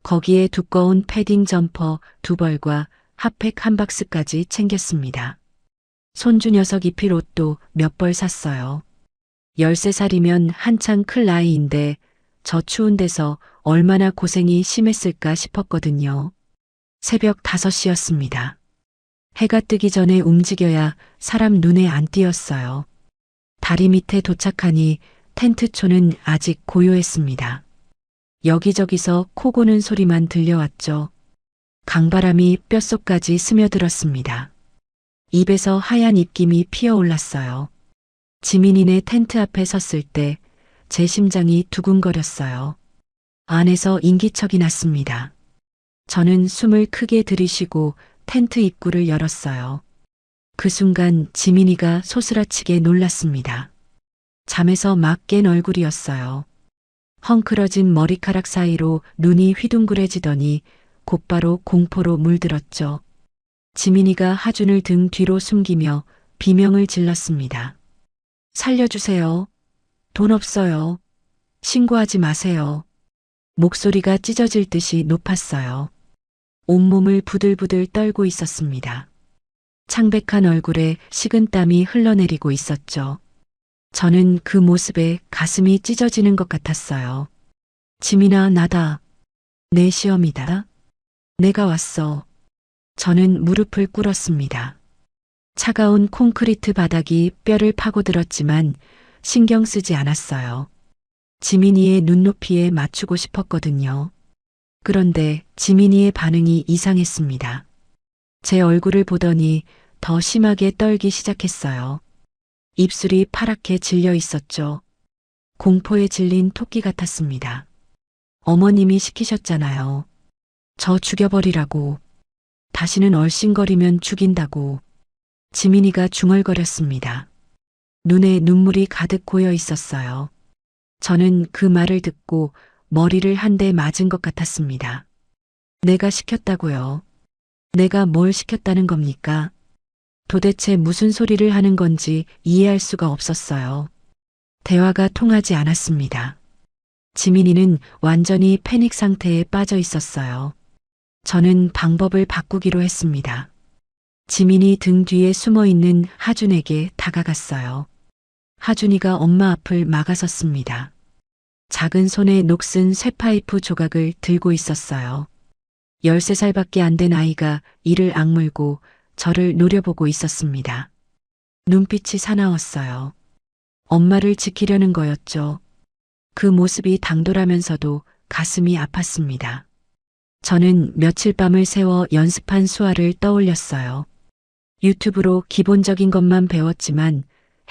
거기에 두꺼운 패딩 점퍼 2벌과 핫팩 1박스까지 챙겼습니다. 손주 녀석 입힐 옷도 몇 벌 샀어요. 13살이면 한창 클 나이인데 저 추운 데서 얼마나 고생이 심했을까 싶었거든요. 새벽 5시였습니다. 해가 뜨기 전에 움직여야 사람 눈에 안 띄었어요. 다리 밑에 도착하니 텐트촌은 아직 고요했습니다. 여기저기서 코 고는 소리만 들려왔죠. 강바람이 뼛속까지 스며들었습니다. 입에서 하얀 입김이 피어올랐어요. 지민이네 텐트 앞에 섰을 때 제 심장이 두근거렸어요. 안에서 인기척이 났습니다. 저는 숨을 크게 들이쉬고 텐트 입구를 열었어요. 그 순간 지민이가 소스라치게 놀랐습니다. 잠에서 막 깬 얼굴이었어요. 헝클어진 머리카락 사이로 눈이 휘둥그레지더니 곧바로 공포로 물들었죠. 지민이가 하준을 등 뒤로 숨기며 비명을 질렀습니다. 살려주세요. 돈 없어요. 신고하지 마세요. 목소리가 찢어질 듯이 높았어요. 온몸을 부들부들 떨고 있었습니다. 창백한 얼굴에 식은땀이 흘러내리고 있었죠. 저는 그 모습에 가슴이 찢어지는 것 같았어요. 지민아, 나다. 내 시험이다. 내가 왔어. 저는 무릎을 꿇었습니다. 차가운 콘크리트 바닥이 뼈를 파고들었지만 신경 쓰지 않았어요. 지민이의 눈높이에 맞추고 싶었거든요. 그런데 지민이의 반응이 이상했습니다. 제 얼굴을 보더니 더 심하게 떨기 시작했어요. 입술이 파랗게 질려 있었죠. 공포에 질린 토끼 같았습니다. 어머님이 시키셨잖아요. 저 죽여버리라고. 다시는 얼씬거리면 죽인다고. 지민이가 중얼거렸습니다. 눈에 눈물이 가득 고여 있었어요. 저는 그 말을 듣고 머리를 한 대 맞은 것 같았습니다. 내가 시켰다고요. 내가 뭘 시켰다는 겁니까? 도대체 무슨 소리를 하는 건지 이해할 수가 없었어요. 대화가 통하지 않았습니다. 지민이는 완전히 패닉 상태에 빠져 있었어요. 저는 방법을 바꾸기로 했습니다. 지민이 등 뒤에 숨어 있는 하준에게 다가갔어요. 하준이가 엄마 앞을 막아섰습니다. 작은 손에 녹슨 쇠파이프 조각을 들고 있었어요. 13살밖에 안 된 아이가 이를 악물고 저를 노려보고 있었습니다. 눈빛이 사나웠어요. 엄마를 지키려는 거였죠. 그 모습이 당돌하면서도 가슴이 아팠습니다. 저는 며칠 밤을 새워 연습한 수화를 떠올렸어요. 유튜브로 기본적인 것만 배웠지만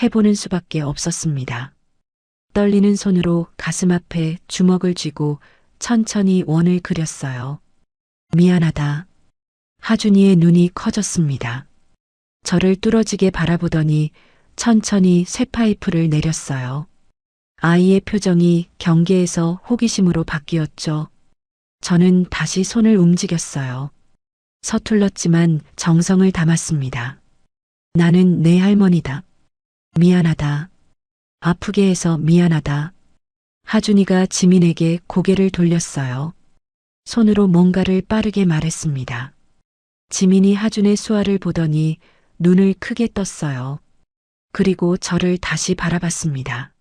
해보는 수밖에 없었습니다. 떨리는 손으로 가슴 앞에 주먹을 쥐고 천천히 원을 그렸어요. 미안하다. 하준이의 눈이 커졌습니다. 저를 뚫어지게 바라보더니 천천히 쇠파이프를 내렸어요. 아이의 표정이 경계에서 호기심으로 바뀌었죠. 저는 다시 손을 움직였어요. 서툴렀지만 정성을 담았습니다. 나는 내 할머니다. 미안하다. 아프게 해서 미안하다. 하준이가 지민에게 고개를 돌렸어요. 손으로 뭔가를 빠르게 말했습니다. 지민이 하준의 수화를 보더니 눈을 크게 떴어요. 그리고 저를 다시 바라봤습니다.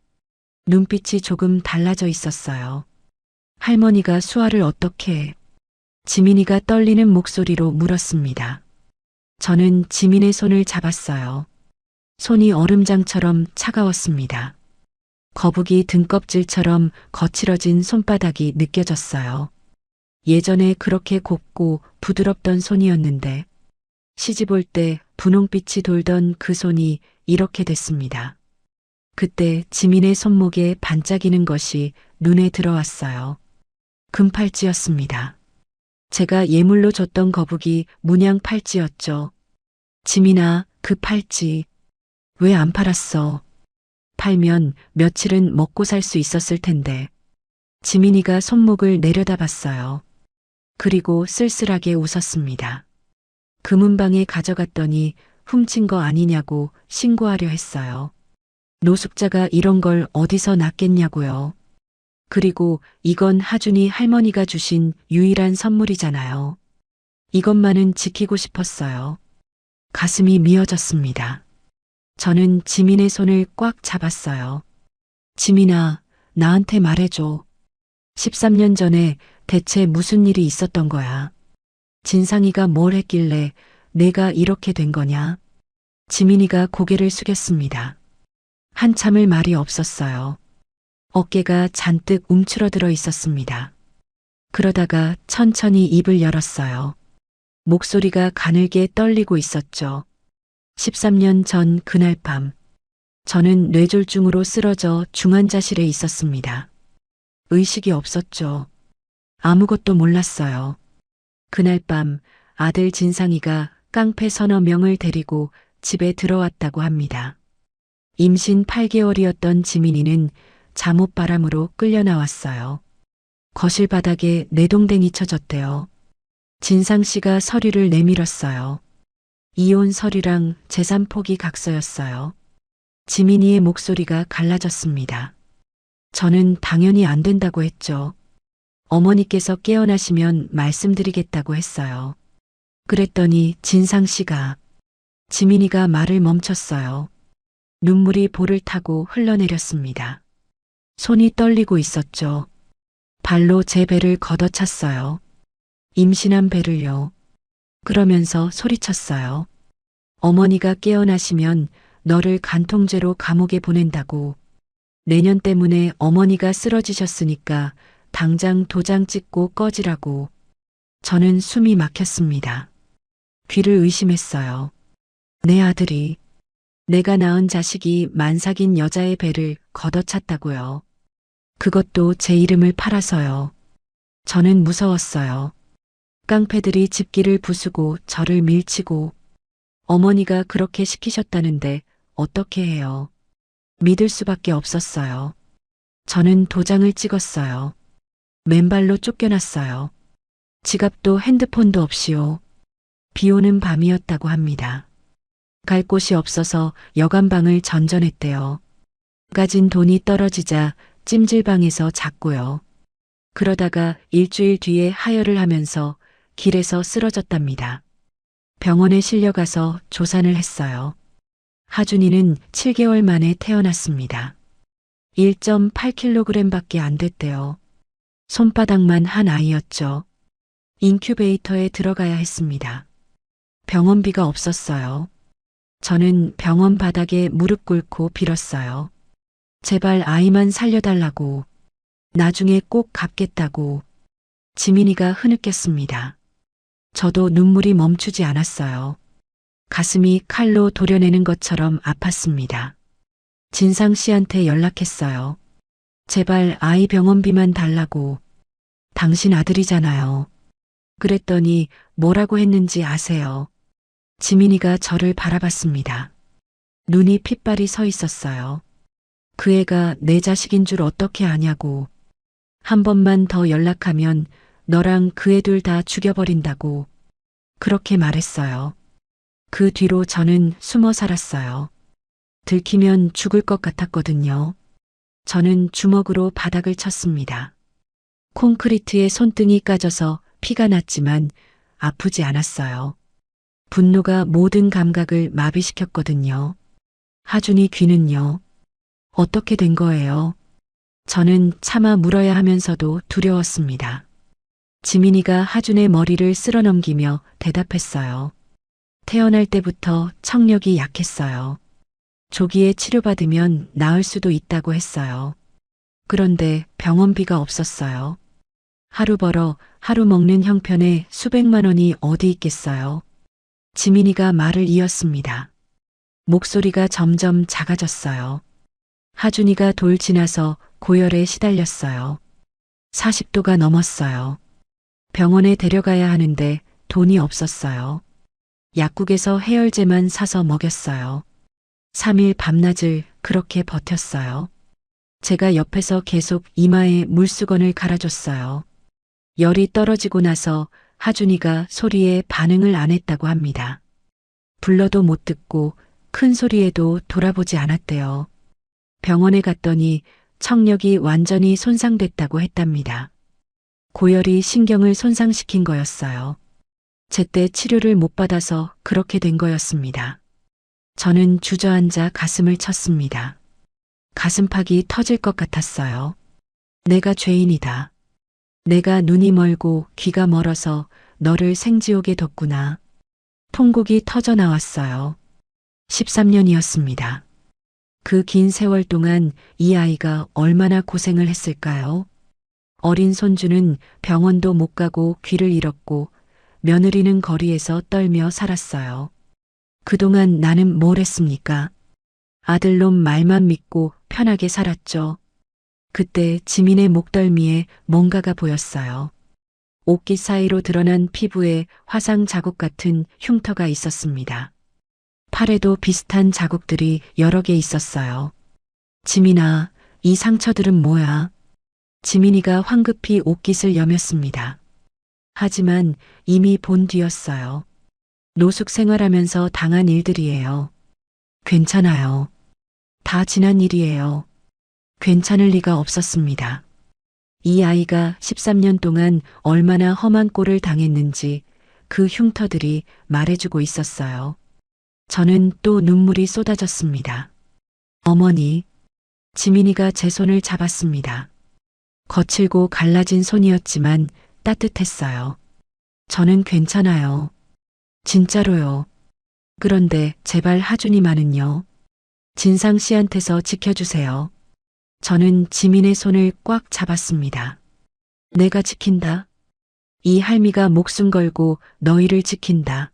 눈빛이 조금 달라져 있었어요. 할머니가 수아를 어떻게 해? 지민이가 떨리는 목소리로 물었습니다. 저는 지민의 손을 잡았어요. 손이 얼음장처럼 차가웠습니다. 거북이 등껍질처럼 거칠어진 손바닥이 느껴졌어요. 예전에 그렇게 곱고 부드럽던 손이었는데 시집 올 때 분홍빛이 돌던 그 손이 이렇게 됐습니다. 그때 지민의 손목에 반짝이는 것이 눈에 들어왔어요. 금팔찌였습니다. 제가 예물로 줬던 거북이 문양 팔찌였죠. 지민아, 그 팔찌 왜 안 팔았어? 팔면 며칠은 먹고 살 수 있었을 텐데. 지민이가 손목을 내려다봤어요. 그리고 쓸쓸하게 웃었습니다. 금은방에 가져갔더니 훔친 거 아니냐고 신고하려 했어요. 노숙자가 이런 걸 어디서 났겠냐고요. 그리고 이건 하준이 할머니가 주신 유일한 선물이잖아요. 이것만은 지키고 싶었어요. 가슴이 미어졌습니다. 저는 지민의 손을 꽉 잡았어요. 지민아, 나한테 말해줘. 13년 전에 대체 무슨 일이 있었던 거야? 진상이가 뭘 했길래 내가 이렇게 된 거냐? 지민이가 고개를 숙였습니다. 한참을 말이 없었어요. 어깨가 잔뜩 움츠러들어 있었습니다. 그러다가 천천히 입을 열었어요. 목소리가 가늘게 떨리고 있었죠. 13년 전 그날 밤, 저는 뇌졸중으로 쓰러져 중환자실에 있었습니다. 의식이 없었죠. 아무것도 몰랐어요. 그날 밤 아들 진상이가 깡패 서너 명을 데리고 집에 들어왔다고 합니다. 임신 8개월이었던 지민이는 잠옷바람으로 끌려 나왔어요. 거실 바닥에 내동댕이 쳐졌대요. 진상 씨가 서류를 내밀었어요. 이혼 서류랑 재산 포기 각서였어요. 지민이의 목소리가 갈라졌습니다. 저는 당연히 안 된다고 했죠. 어머니께서 깨어나시면 말씀드리겠다고 했어요. 그랬더니 진상 씨가, 지민이가 말을 멈췄어요. 눈물이 볼을 타고 흘러내렸습니다. 손이 떨리고 있었죠. 발로 제 배를 걷어찼어요. 임신한 배를요. 그러면서 소리쳤어요. 어머니가 깨어나시면 너를 간통죄로 감옥에 보낸다고. 내년 때문에 어머니가 쓰러지셨으니까 당장 도장 찍고 꺼지라고. 저는 숨이 막혔습니다. 귀를 의심했어요. 내 아들이, 내가 낳은 자식이 만삭인 여자의 배를 걷어찼다고요. 그것도 제 이름을 팔아서요. 저는 무서웠어요. 깡패들이 집기를 부수고 저를 밀치고 어머니가 그렇게 시키셨다는데 어떻게 해요? 믿을 수밖에 없었어요. 저는 도장을 찍었어요. 맨발로 쫓겨났어요. 지갑도 핸드폰도 없이요. 비 오는 밤이었다고 합니다. 갈 곳이 없어서 여관방을 전전했대요. 가진 돈이 떨어지자 찜질방에서 잤고요. 그러다가 일주일 뒤에 하혈을 하면서 길에서 쓰러졌답니다. 병원에 실려가서 조산을 했어요. 하준이는 7개월 만에 태어났습니다. 1.8kg밖에 안 됐대요. 손바닥만 한 아이였죠. 인큐베이터에 들어가야 했습니다. 병원비가 없었어요. 저는 병원 바닥에 무릎 꿇고 빌었어요. 제발 아이만 살려달라고. 나중에 꼭 갚겠다고. 지민이가 흐느꼈습니다. 저도 눈물이 멈추지 않았어요. 가슴이 칼로 도려내는 것처럼 아팠습니다. 진상 씨한테 연락했어요. 제발 아이 병원비만 달라고. 당신 아들이잖아요. 그랬더니 뭐라고 했는지 아세요? 지민이가 저를 바라봤습니다. 눈이 핏발이 서 있었어요. 그 애가 내 자식인 줄 어떻게 아냐고. 한 번만 더 연락하면 너랑 그 애들 다 죽여버린다고. 그렇게 말했어요. 그 뒤로 저는 숨어 살았어요. 들키면 죽을 것 같았거든요. 저는 주먹으로 바닥을 쳤습니다. 콘크리트에 손등이 까져서 피가 났지만 아프지 않았어요. 분노가 모든 감각을 마비시켰거든요. 하준이 귀는요? 어떻게 된 거예요? 저는 차마 물어야 하면서도 두려웠습니다. 지민이가 하준의 머리를 쓸어넘기며 대답했어요. 태어날 때부터 청력이 약했어요. 조기에 치료받으면 나을 수도 있다고 했어요. 그런데 병원비가 없었어요. 하루 벌어 하루 먹는 형편에 수백만 원이 어디 있겠어요. 지민이가 말을 이었습니다. 목소리가 점점 작아졌어요. 하준이가 돌 지나서 고열에 시달렸어요. 40도가 넘었어요. 병원에 데려가야 하는데 돈이 없었어요. 약국에서 해열제만 사서 먹였어요. 3일 밤낮을 그렇게 버텼어요. 제가 옆에서 계속 이마에 물수건을 갈아줬어요. 열이 떨어지고 나서 하준이가 소리에 반응을 안 했다고 합니다. 불러도 못 듣고 큰 소리에도 돌아보지 않았대요. 병원에 갔더니 청력이 완전히 손상됐다고 했답니다. 고열이 신경을 손상시킨 거였어요. 제때 치료를 못 받아서 그렇게 된 거였습니다. 저는 주저앉아 가슴을 쳤습니다. 가슴팍이 터질 것 같았어요. 내가 죄인이다. 내가 눈이 멀고 귀가 멀어서 너를 생지옥에 뒀구나. 통곡이 터져 나왔어요. 13년이었습니다. 그 긴 세월 동안 이 아이가 얼마나 고생을 했을까요? 어린 손주는 병원도 못 가고 귀를 잃었고 며느리는 거리에서 떨며 살았어요. 그동안 나는 뭘 했습니까? 아들놈 말만 믿고 편하게 살았죠. 그때 지민의 목덜미에 뭔가가 보였어요. 옷깃 사이로 드러난 피부에 화상 자국 같은 흉터가 있었습니다. 팔에도 비슷한 자국들이 여러 개 있었어요. 지민아, 이 상처들은 뭐야? 지민이가 황급히 옷깃을 여몄습니다. 하지만 이미 본 뒤였어요. 노숙 생활하면서 당한 일들이에요. 괜찮아요. 다 지난 일이에요. 괜찮을 리가 없었습니다. 이 아이가 13년 동안 얼마나 험한 꼴을 당했는지 그 흉터들이 말해주고 있었어요. 저는 또 눈물이 쏟아졌습니다. 어머니, 지민이가 제 손을 잡았습니다. 거칠고 갈라진 손이었지만 따뜻했어요. 저는 괜찮아요. 진짜로요. 그런데 제발 하준이만은요. 진상 씨한테서 지켜주세요. 저는 지민의 손을 꽉 잡았습니다. 내가 지킨다. 이 할미가 목숨 걸고 너희를 지킨다.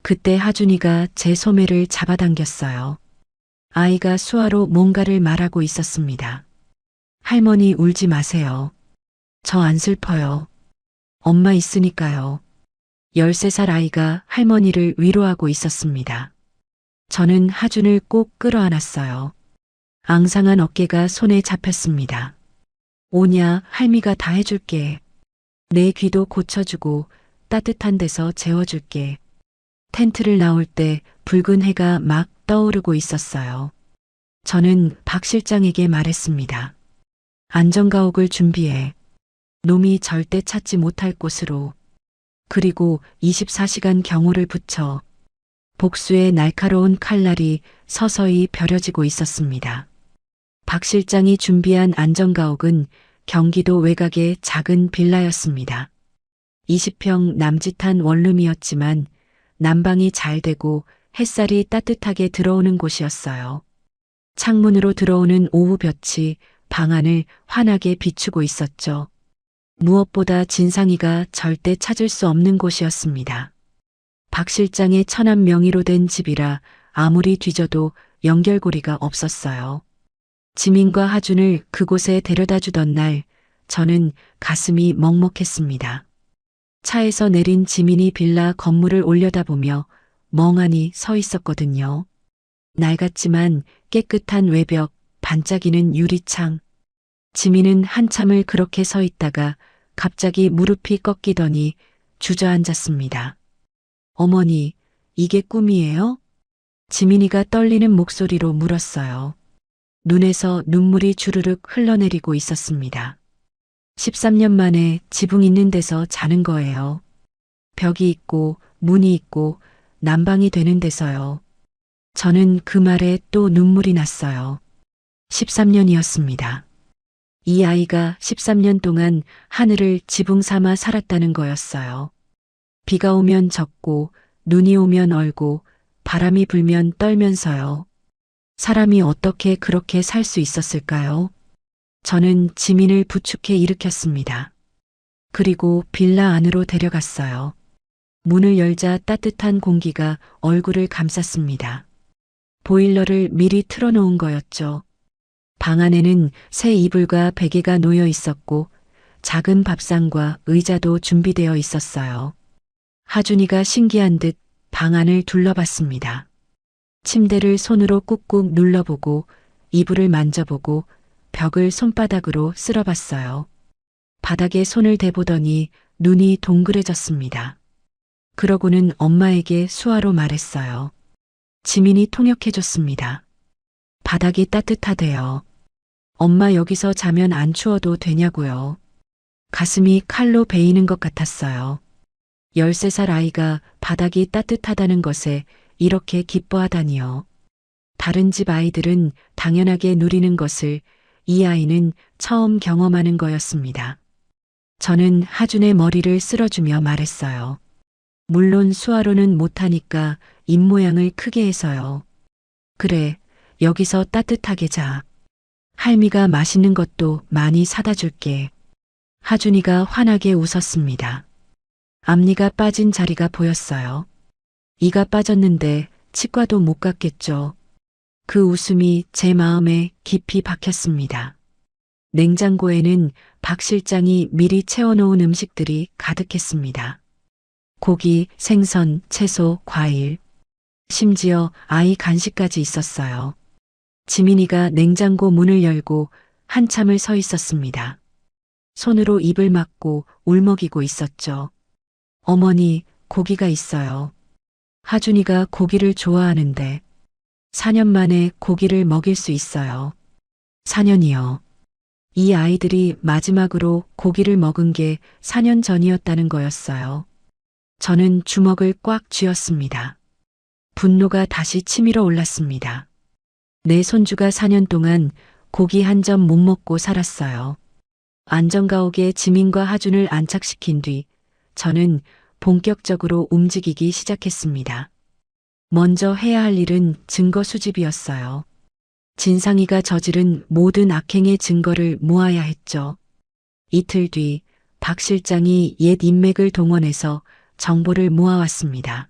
그때 하준이가 제 소매를 잡아당겼어요. 아이가 수화로 뭔가를 말하고 있었습니다. 할머니 울지 마세요. 저 안 슬퍼요. 엄마 있으니까요. 13살 아이가 할머니를 위로하고 있었습니다. 저는 하준을 꼭 끌어안았어요. 앙상한 어깨가 손에 잡혔습니다. 오냐, 할미가 다 해줄게. 내 귀도 고쳐주고 따뜻한 데서 재워줄게. 텐트를 나올 때 붉은 해가 막 떠오르고 있었어요. 저는 박 실장에게 말했습니다. 안전가옥을 준비해. 놈이 절대 찾지 못할 곳으로. 그리고 24시간 경호를 붙여. 복수의 날카로운 칼날이 서서히 벼려지고 있었습니다. 박 실장이 준비한 안전가옥은 경기도 외곽의 작은 빌라였습니다. 20평 남짓한 원룸이었지만 난방이 잘 되고 햇살이 따뜻하게 들어오는 곳이었어요. 창문으로 들어오는 오후볕이 방 안을 환하게 비추고 있었죠. 무엇보다 진상이가 절대 찾을 수 없는 곳이었습니다. 박 실장의 천한 명의로 된 집이라 아무리 뒤져도 연결고리가 없었어요. 지민과 하준을 그곳에 데려다 주던 날 저는 가슴이 먹먹했습니다. 차에서 내린 지민이 빌라 건물을 올려다보며 멍하니 서 있었거든요. 낡았지만 깨끗한 외벽, 반짝이는 유리창. 지민은 한참을 그렇게 서 있다가 갑자기 무릎이 꺾이더니 주저앉았습니다. 어머니, 이게 꿈이에요? 지민이가 떨리는 목소리로 물었어요. 눈에서 눈물이 주르륵 흘러내리고 있었습니다. 13년 만에 지붕 있는 데서 자는 거예요. 벽이 있고 문이 있고 난방이 되는 데서요. 저는 그 말에 또 눈물이 났어요. 13년이었습니다. 이 아이가 13년 동안 하늘을 지붕 삼아 살았다는 거였어요. 비가 오면 젖고, 눈이 오면 얼고, 바람이 불면 떨면서요. 사람이 어떻게 그렇게 살 수 있었을까요? 저는 지민을 부축해 일으켰습니다. 그리고 빌라 안으로 데려갔어요. 문을 열자 따뜻한 공기가 얼굴을 감쌌습니다. 보일러를 미리 틀어놓은 거였죠. 방 안에는 새 이불과 베개가 놓여 있었고 작은 밥상과 의자도 준비되어 있었어요. 하준이가 신기한 듯 방 안을 둘러봤습니다. 침대를 손으로 꾹꾹 눌러보고 이불을 만져보고 벽을 손바닥으로 쓸어봤어요. 바닥에 손을 대보더니 눈이 동그래졌습니다. 그러고는 엄마에게 수화로 말했어요. 지민이 통역해줬습니다. 바닥이 따뜻하대요. 엄마 여기서 자면 안 추워도 되냐고요. 가슴이 칼로 베이는 것 같았어요. 13살 아이가 바닥이 따뜻하다는 것에 이렇게 기뻐하다니요. 다른 집 아이들은 당연하게 누리는 것을 이 아이는 처음 경험하는 거였습니다. 저는 하준의 머리를 쓸어주며 말했어요. 물론 수화로는 못하니까 입모양을 크게 해서요. 그래, 여기서 따뜻하게 자. 할미가 맛있는 것도 많이 사다 줄게. 하준이가 환하게 웃었습니다. 앞니가 빠진 자리가 보였어요. 이가 빠졌는데 치과도 못 갔겠죠. 그 웃음이 제 마음에 깊이 박혔습니다. 냉장고에는 박 실장이 미리 채워놓은 음식들이 가득했습니다. 고기, 생선, 채소, 과일, 심지어 아이 간식까지 있었어요. 지민이가 냉장고 문을 열고 한참을 서 있었습니다. 손으로 입을 막고 울먹이고 있었죠. 어머니, 고기가 있어요. 하준이가 고기를 좋아하는데 4년 만에 고기를 먹일 수 있어요. 4년이요. 이 아이들이 마지막으로 고기를 먹은 게 4년 전이었다는 거였어요. 저는 주먹을 꽉 쥐었습니다. 분노가 다시 치밀어 올랐습니다. 내 손주가 4년 동안 고기 한 점 못 먹고 살았어요. 안전가옥에 지민과 하준을 안착시킨 뒤 저는 본격적으로 움직이기 시작했습니다. 먼저 해야 할 일은 증거 수집이었어요. 진상이가 저지른 모든 악행의 증거를 모아야 했죠. 이틀 뒤 박 실장이 옛 인맥을 동원해서 정보를 모아왔습니다.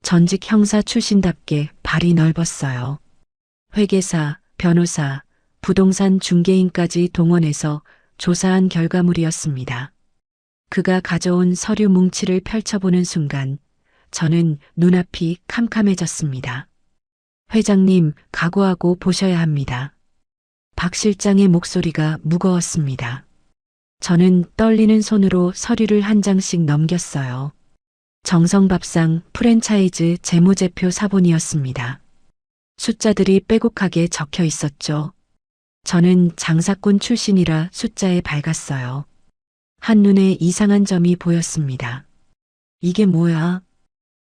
전직 형사 출신답게 발이 넓었어요. 회계사, 변호사, 부동산 중개인까지 동원해서 조사한 결과물이었습니다. 그가 가져온 서류 뭉치를 펼쳐보는 순간 저는 눈앞이 캄캄해졌습니다. 회장님, 각오하고 보셔야 합니다. 박 실장의 목소리가 무거웠습니다. 저는 떨리는 손으로 서류를 한 장씩 넘겼어요. 정성밥상 프랜차이즈 재무제표 사본이었습니다. 숫자들이 빼곡하게 적혀 있었죠. 저는 장사꾼 출신이라 숫자에 밝았어요. 한눈에 이상한 점이 보였습니다. 이게 뭐야?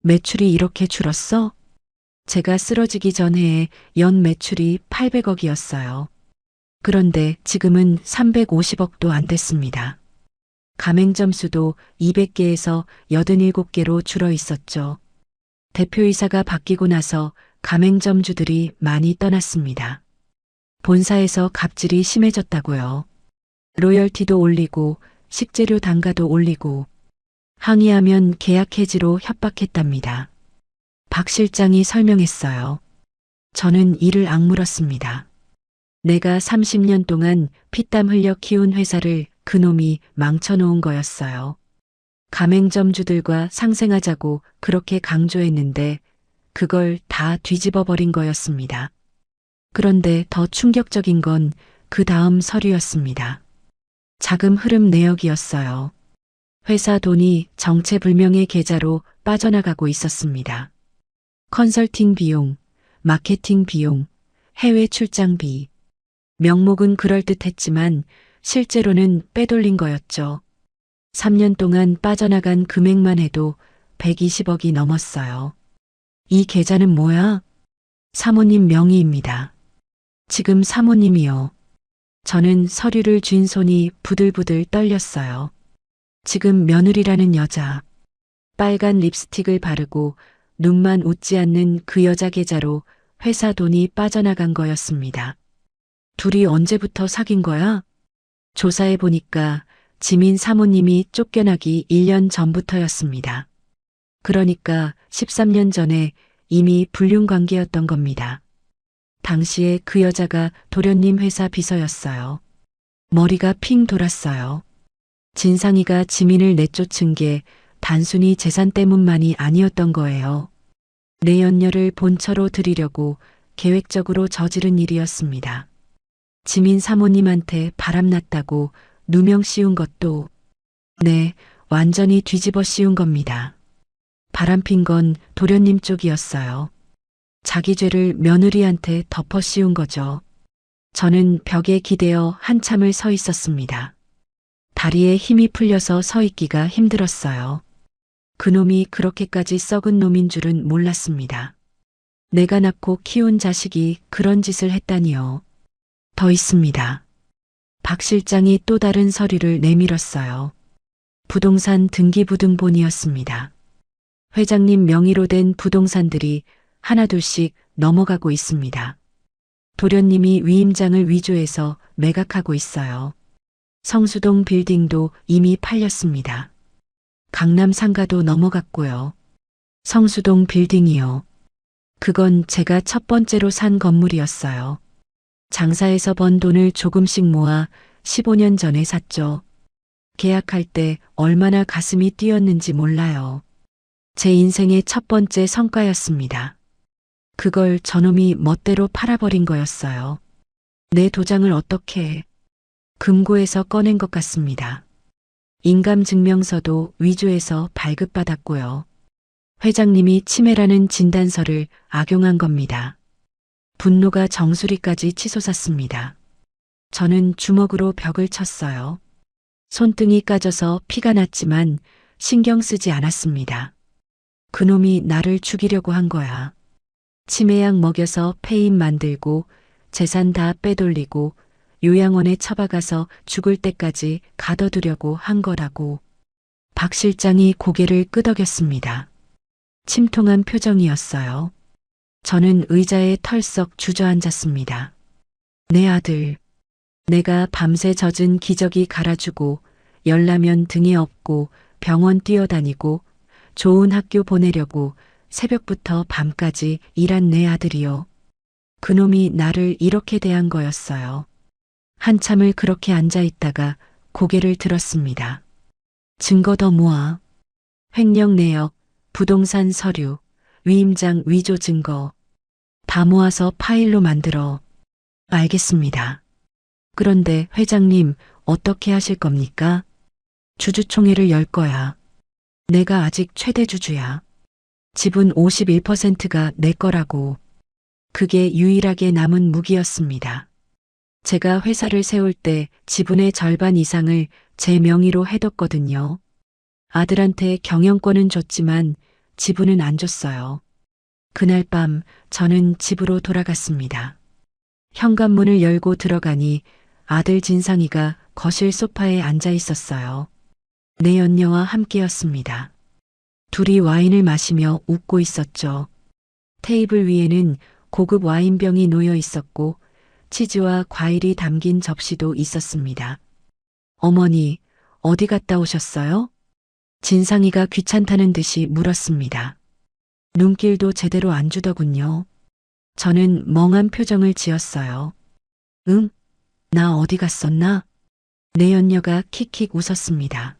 매출이 이렇게 줄었어? 제가 쓰러지기 전에 연 매출이 800억이었어요. 그런데 지금은 350억도 안 됐습니다. 가맹점 수도 200개에서 87개로 줄어 있었죠. 대표이사가 바뀌고 나서 가맹점주들이 많이 떠났습니다. 본사에서 갑질이 심해졌다고요. 로열티도 올리고 식재료 단가도 올리고 항의하면 계약 해지로 협박했답니다. 박 실장이 설명했어요. 저는 이를 악물었습니다. 내가 30년 동안 피땀 흘려 키운 회사를 그놈이 망쳐놓은 거였어요. 가맹점주들과 상생하자고 그렇게 강조했는데 그걸 다 뒤집어 버린 거였습니다. 그런데 더 충격적인 건 그 다음 서류였습니다. 자금 흐름 내역이었어요. 회사 돈이 정체불명의 계좌로 빠져나가고 있었습니다. 컨설팅 비용, 마케팅 비용, 해외 출장비. 명목은 그럴듯했지만 실제로는 빼돌린 거였죠. 3년 동안 빠져나간 금액만 해도 120억이 넘었어요. 이 계좌는 뭐야? 사모님 명의입니다. 지금 사모님이요. 저는 서류를 쥔 손이 부들부들 떨렸어요. 지금 며느리라는 여자. 빨간 립스틱을 바르고 눈만 웃지 않는 그 여자 계좌로 회사 돈이 빠져나간 거였습니다. 둘이 언제부터 사귄 거야? 조사해 보니까 지민 사모님이 쫓겨나기 1년 전부터였습니다. 그러니까 13년 전에 이미 불륜 관계였던 겁니다. 당시에 그 여자가 도련님 회사 비서였어요. 머리가 핑 돌았어요. 진상이가 지민을 내쫓은 게 단순히 재산 때문만이 아니었던 거예요. 내 연녀를 본처로 들이려고 계획적으로 저지른 일이었습니다. 지민 사모님한테 바람났다고 누명 씌운 것도 네, 완전히 뒤집어 씌운 겁니다. 바람핀 건 도련님 쪽이었어요. 자기 죄를 며느리한테 덮어 씌운 거죠. 저는 벽에 기대어 한참을 서 있었습니다. 다리에 힘이 풀려서 서 있기가 힘들었어요. 그놈이 그렇게까지 썩은 놈인 줄은 몰랐습니다. 내가 낳고 키운 자식이 그런 짓을 했다니요. 더 있습니다. 박 실장이 또 다른 서류를 내밀었어요. 부동산 등기부등본이었습니다. 회장님 명의로 된 부동산들이 하나둘씩 넘어가고 있습니다. 도련님이 위임장을 위조해서 매각하고 있어요. 성수동 빌딩도 이미 팔렸습니다. 강남 상가도 넘어갔고요. 성수동 빌딩이요. 그건 제가 첫 번째로 산 건물이었어요. 장사해서 번 돈을 조금씩 모아 15년 전에 샀죠. 계약할 때 얼마나 가슴이 뛰었는지 몰라요. 제 인생의 첫 번째 성과였습니다. 그걸 저놈이 멋대로 팔아버린 거였어요. 내 도장을 어떻게 금고에서 꺼낸 것 같습니다. 인감증명서도 위조해서 발급받았고요. 회장님이 치매라는 진단서를 악용한 겁니다. 분노가 정수리까지 치솟았습니다. 저는 주먹으로 벽을 쳤어요. 손등이 까져서 피가 났지만 신경 쓰지 않았습니다. 그놈이 나를 죽이려고 한 거야. 치매약 먹여서 폐임 만들고 재산 다 빼돌리고 요양원에 처박아서 죽을 때까지 가둬두려고 한 거라고. 박 실장이 고개를 끄덕였습니다. 침통한 표정이었어요. 저는 의자에 털썩 주저앉았습니다. 내 아들. 내가 밤새 젖은 기저귀 갈아주고 열라면 등에 업고 병원 뛰어다니고 좋은 학교 보내려고 새벽부터 밤까지 일한 내 아들이요. 그놈이 나를 이렇게 대한 거였어요. 한참을 그렇게 앉아 있다가 고개를 들었습니다. 증거 더 모아. 횡령 내역, 부동산 서류, 위임장 위조 증거. 다 모아서 파일로 만들어. 알겠습니다. 그런데 회장님 어떻게 하실 겁니까? 주주총회를 열 거야. 내가 아직 최대 주주야. 지분 51%가 내 거라고. 그게 유일하게 남은 무기였습니다. 제가 회사를 세울 때 지분의 절반 이상을 제 명의로 해뒀거든요. 아들한테 경영권은 줬지만 지분은 안 줬어요. 그날 밤 저는 집으로 돌아갔습니다. 현관문을 열고 들어가니 아들 진상이가 거실 소파에 앉아 있었어요. 내 연녀와 함께였습니다. 둘이 와인을 마시며 웃고 있었죠. 테이블 위에는 고급 와인병이 놓여 있었고 치즈와 과일이 담긴 접시도 있었습니다. 어머니, 어디 갔다 오셨어요? 진상이가 귀찮다는 듯이 물었습니다. 눈길도 제대로 안 주더군요. 저는 멍한 표정을 지었어요. 응? 나 어디 갔었나? 내 연녀가 킥킥 웃었습니다.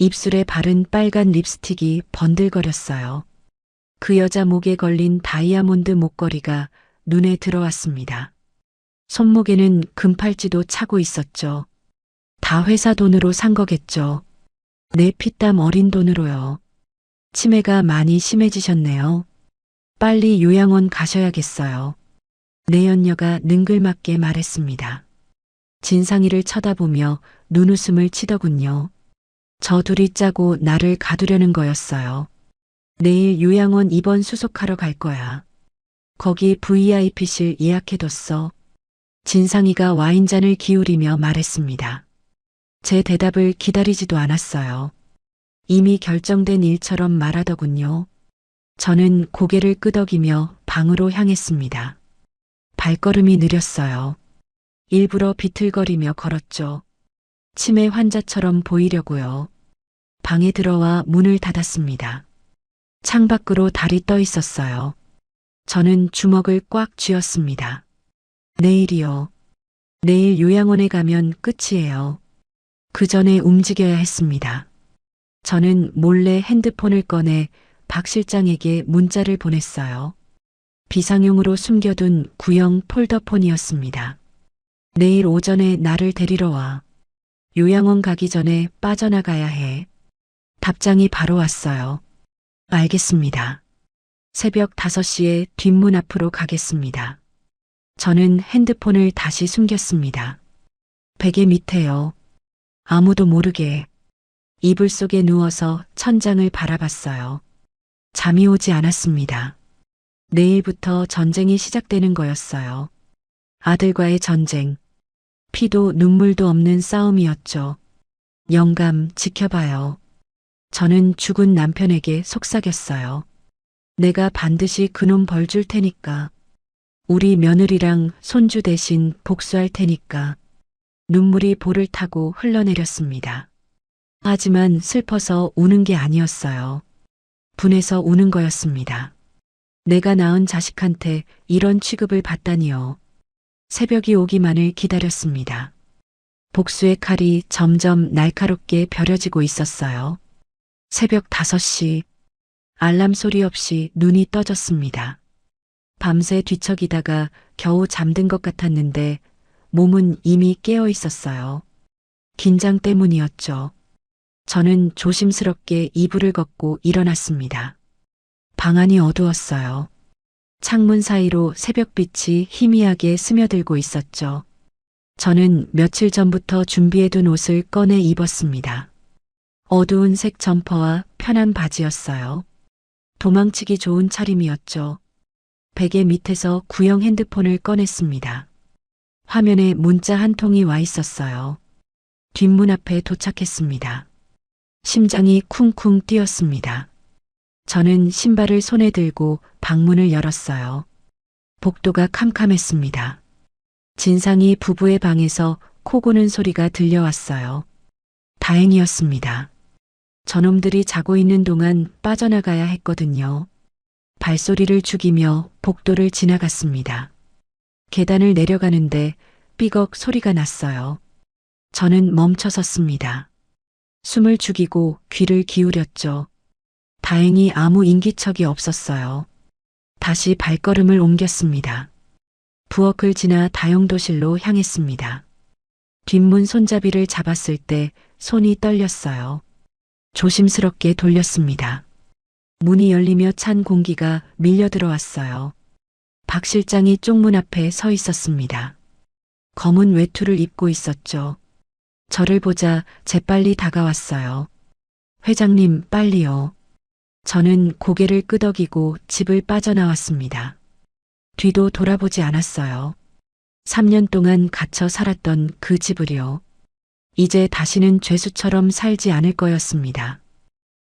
입술에 바른 빨간 립스틱이 번들거렸어요. 그 여자 목에 걸린 다이아몬드 목걸이가 눈에 들어왔습니다. 손목에는 금팔찌도 차고 있었죠. 다 회사 돈으로 산 거겠죠. 내 피땀 어린 돈으로요. 치매가 많이 심해지셨네요. 빨리 요양원 가셔야겠어요. 내 연녀가 능글맞게 말했습니다. 진상이를 쳐다보며 눈웃음을 치더군요. 저 둘이 짜고 나를 가두려는 거였어요. 내일 요양원 입원 수속하러 갈 거야. 거기 VIP실 예약해뒀어. 진상이가 와인잔을 기울이며 말했습니다. 제 대답을 기다리지도 않았어요. 이미 결정된 일처럼 말하더군요. 저는 고개를 끄덕이며 방으로 향했습니다. 발걸음이 느렸어요. 일부러 비틀거리며 걸었죠. 치매 환자처럼 보이려고요. 방에 들어와 문을 닫았습니다. 창밖으로 달이 떠 있었어요. 저는 주먹을 꽉 쥐었습니다. 내일이요. 내일 요양원에 가면 끝이에요. 그 전에 움직여야 했습니다. 저는 몰래 핸드폰을 꺼내 박 실장에게 문자를 보냈어요. 비상용으로 숨겨둔 구형 폴더폰이었습니다. 내일 오전에 나를 데리러 와. 요양원 가기 전에 빠져나가야 해. 답장이 바로 왔어요. 알겠습니다. 새벽 5시에 뒷문 앞으로 가겠습니다. 저는 핸드폰을 다시 숨겼습니다. 베개 밑에요. 아무도 모르게 이불 속에 누워서 천장을 바라봤어요. 잠이 오지 않았습니다. 내일부터 전쟁이 시작되는 거였어요. 아들과의 전쟁. 피도 눈물도 없는 싸움이었죠. 영감, 지켜봐요. 저는 죽은 남편에게 속삭였어요. 내가 반드시 그놈 벌 줄 테니까. 우리 며느리랑 손주 대신 복수할 테니까. 눈물이 볼을 타고 흘러내렸습니다. 하지만 슬퍼서 우는 게 아니었어요. 분해서 우는 거였습니다. 내가 낳은 자식한테 이런 취급을 받다니요. 새벽이 오기만을 기다렸습니다. 복수의 칼이 점점 날카롭게 벼려지고 있었어요. 새벽 5시, 알람 소리 없이 눈이 떠졌습니다. 밤새 뒤척이다가 겨우 잠든 것 같았는데 몸은 이미 깨어 있었어요. 긴장 때문이었죠. 저는 조심스럽게 이불을 걷고 일어났습니다. 방 안이 어두웠어요. 창문 사이로 새벽빛이 희미하게 스며들고 있었죠. 저는 며칠 전부터 준비해둔 옷을 꺼내 입었습니다. 어두운 색 점퍼와 편한 바지였어요. 도망치기 좋은 차림이었죠. 베개 밑에서 구형 핸드폰을 꺼냈습니다. 화면에 문자 한 통이 와 있었어요. 뒷문 앞에 도착했습니다. 심장이 쿵쿵 뛰었습니다. 저는 신발을 손에 들고 방문을 열었어요. 복도가 캄캄했습니다. 진상이 부부의 방에서 코 고는 소리가 들려왔어요. 다행이었습니다. 저놈들이 자고 있는 동안 빠져나가야 했거든요. 발소리를 죽이며 복도를 지나갔습니다. 계단을 내려가는데 삐걱 소리가 났어요. 저는 멈춰섰습니다. 숨을 죽이고 귀를 기울였죠. 다행히 아무 인기척이 없었어요. 다시 발걸음을 옮겼습니다. 부엌을 지나 다용도실로 향했습니다. 뒷문 손잡이를 잡았을 때 손이 떨렸어요. 조심스럽게 돌렸습니다. 문이 열리며 찬 공기가 밀려 들어왔어요. 박 실장이 쪽문 앞에 서 있었습니다. 검은 외투를 입고 있었죠. 저를 보자 재빨리 다가왔어요. 회장님, 빨리요. 저는 고개를 끄덕이고 집을 빠져나왔습니다. 뒤도 돌아보지 않았어요. 3년 동안 갇혀 살았던 그 집을요. 이제 다시는 죄수처럼 살지 않을 거였습니다.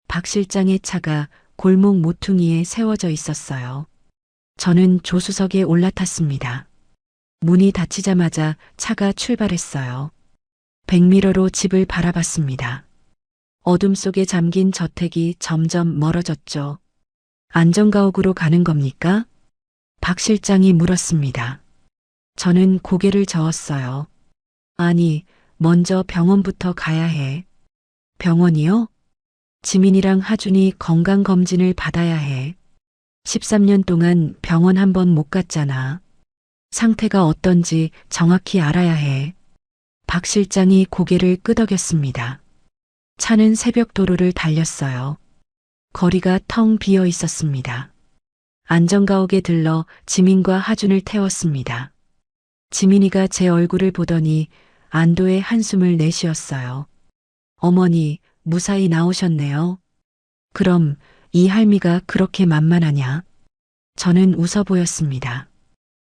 박 실장의 차가 골목 모퉁이에 세워져 있었어요. 저는 조수석에 올라탔습니다. 문이 닫히자마자 차가 출발했어요. 백미러로 집을 바라봤습니다. 어둠 속에 잠긴 저택이 점점 멀어졌죠. 안전가옥으로 가는 겁니까? 박 실장이 물었습니다. 저는 고개를 저었어요. 아니, 먼저 병원부터 가야 해. 병원이요? 지민이랑 하준이 건강검진을 받아야 해. 13년 동안 병원 한 번 못 갔잖아. 상태가 어떤지 정확히 알아야 해. 박 실장이 고개를 끄덕였습니다. 차는 새벽 도로를 달렸어요. 거리가 텅 비어 있었습니다. 안전가옥에 들러 지민과 하준을 태웠습니다. 지민이가 제 얼굴을 보더니 안도의 한숨을 내쉬었어요. 어머니, 무사히 나오셨네요. 그럼 이 할미가 그렇게 만만하냐? 저는 웃어 보였습니다.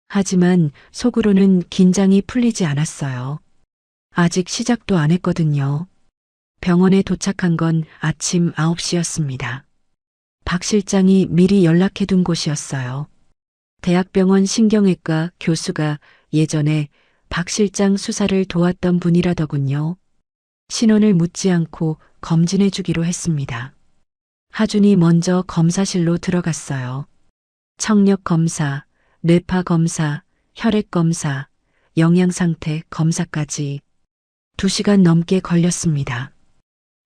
하지만 속으로는 긴장이 풀리지 않았어요. 아직 시작도 안 했거든요. 병원에 도착한 건 아침 9시였습니다. 박 실장이 미리 연락해둔 곳이었어요. 대학병원 신경외과 교수가 예전에 박 실장 수사를 도왔던 분이라더군요. 신원을 묻지 않고 검진해 주기로 했습니다. 하준이 먼저 검사실로 들어갔어요. 청력 검사, 뇌파 검사, 혈액 검사, 영양상태 검사까지 2시간 넘게 걸렸습니다.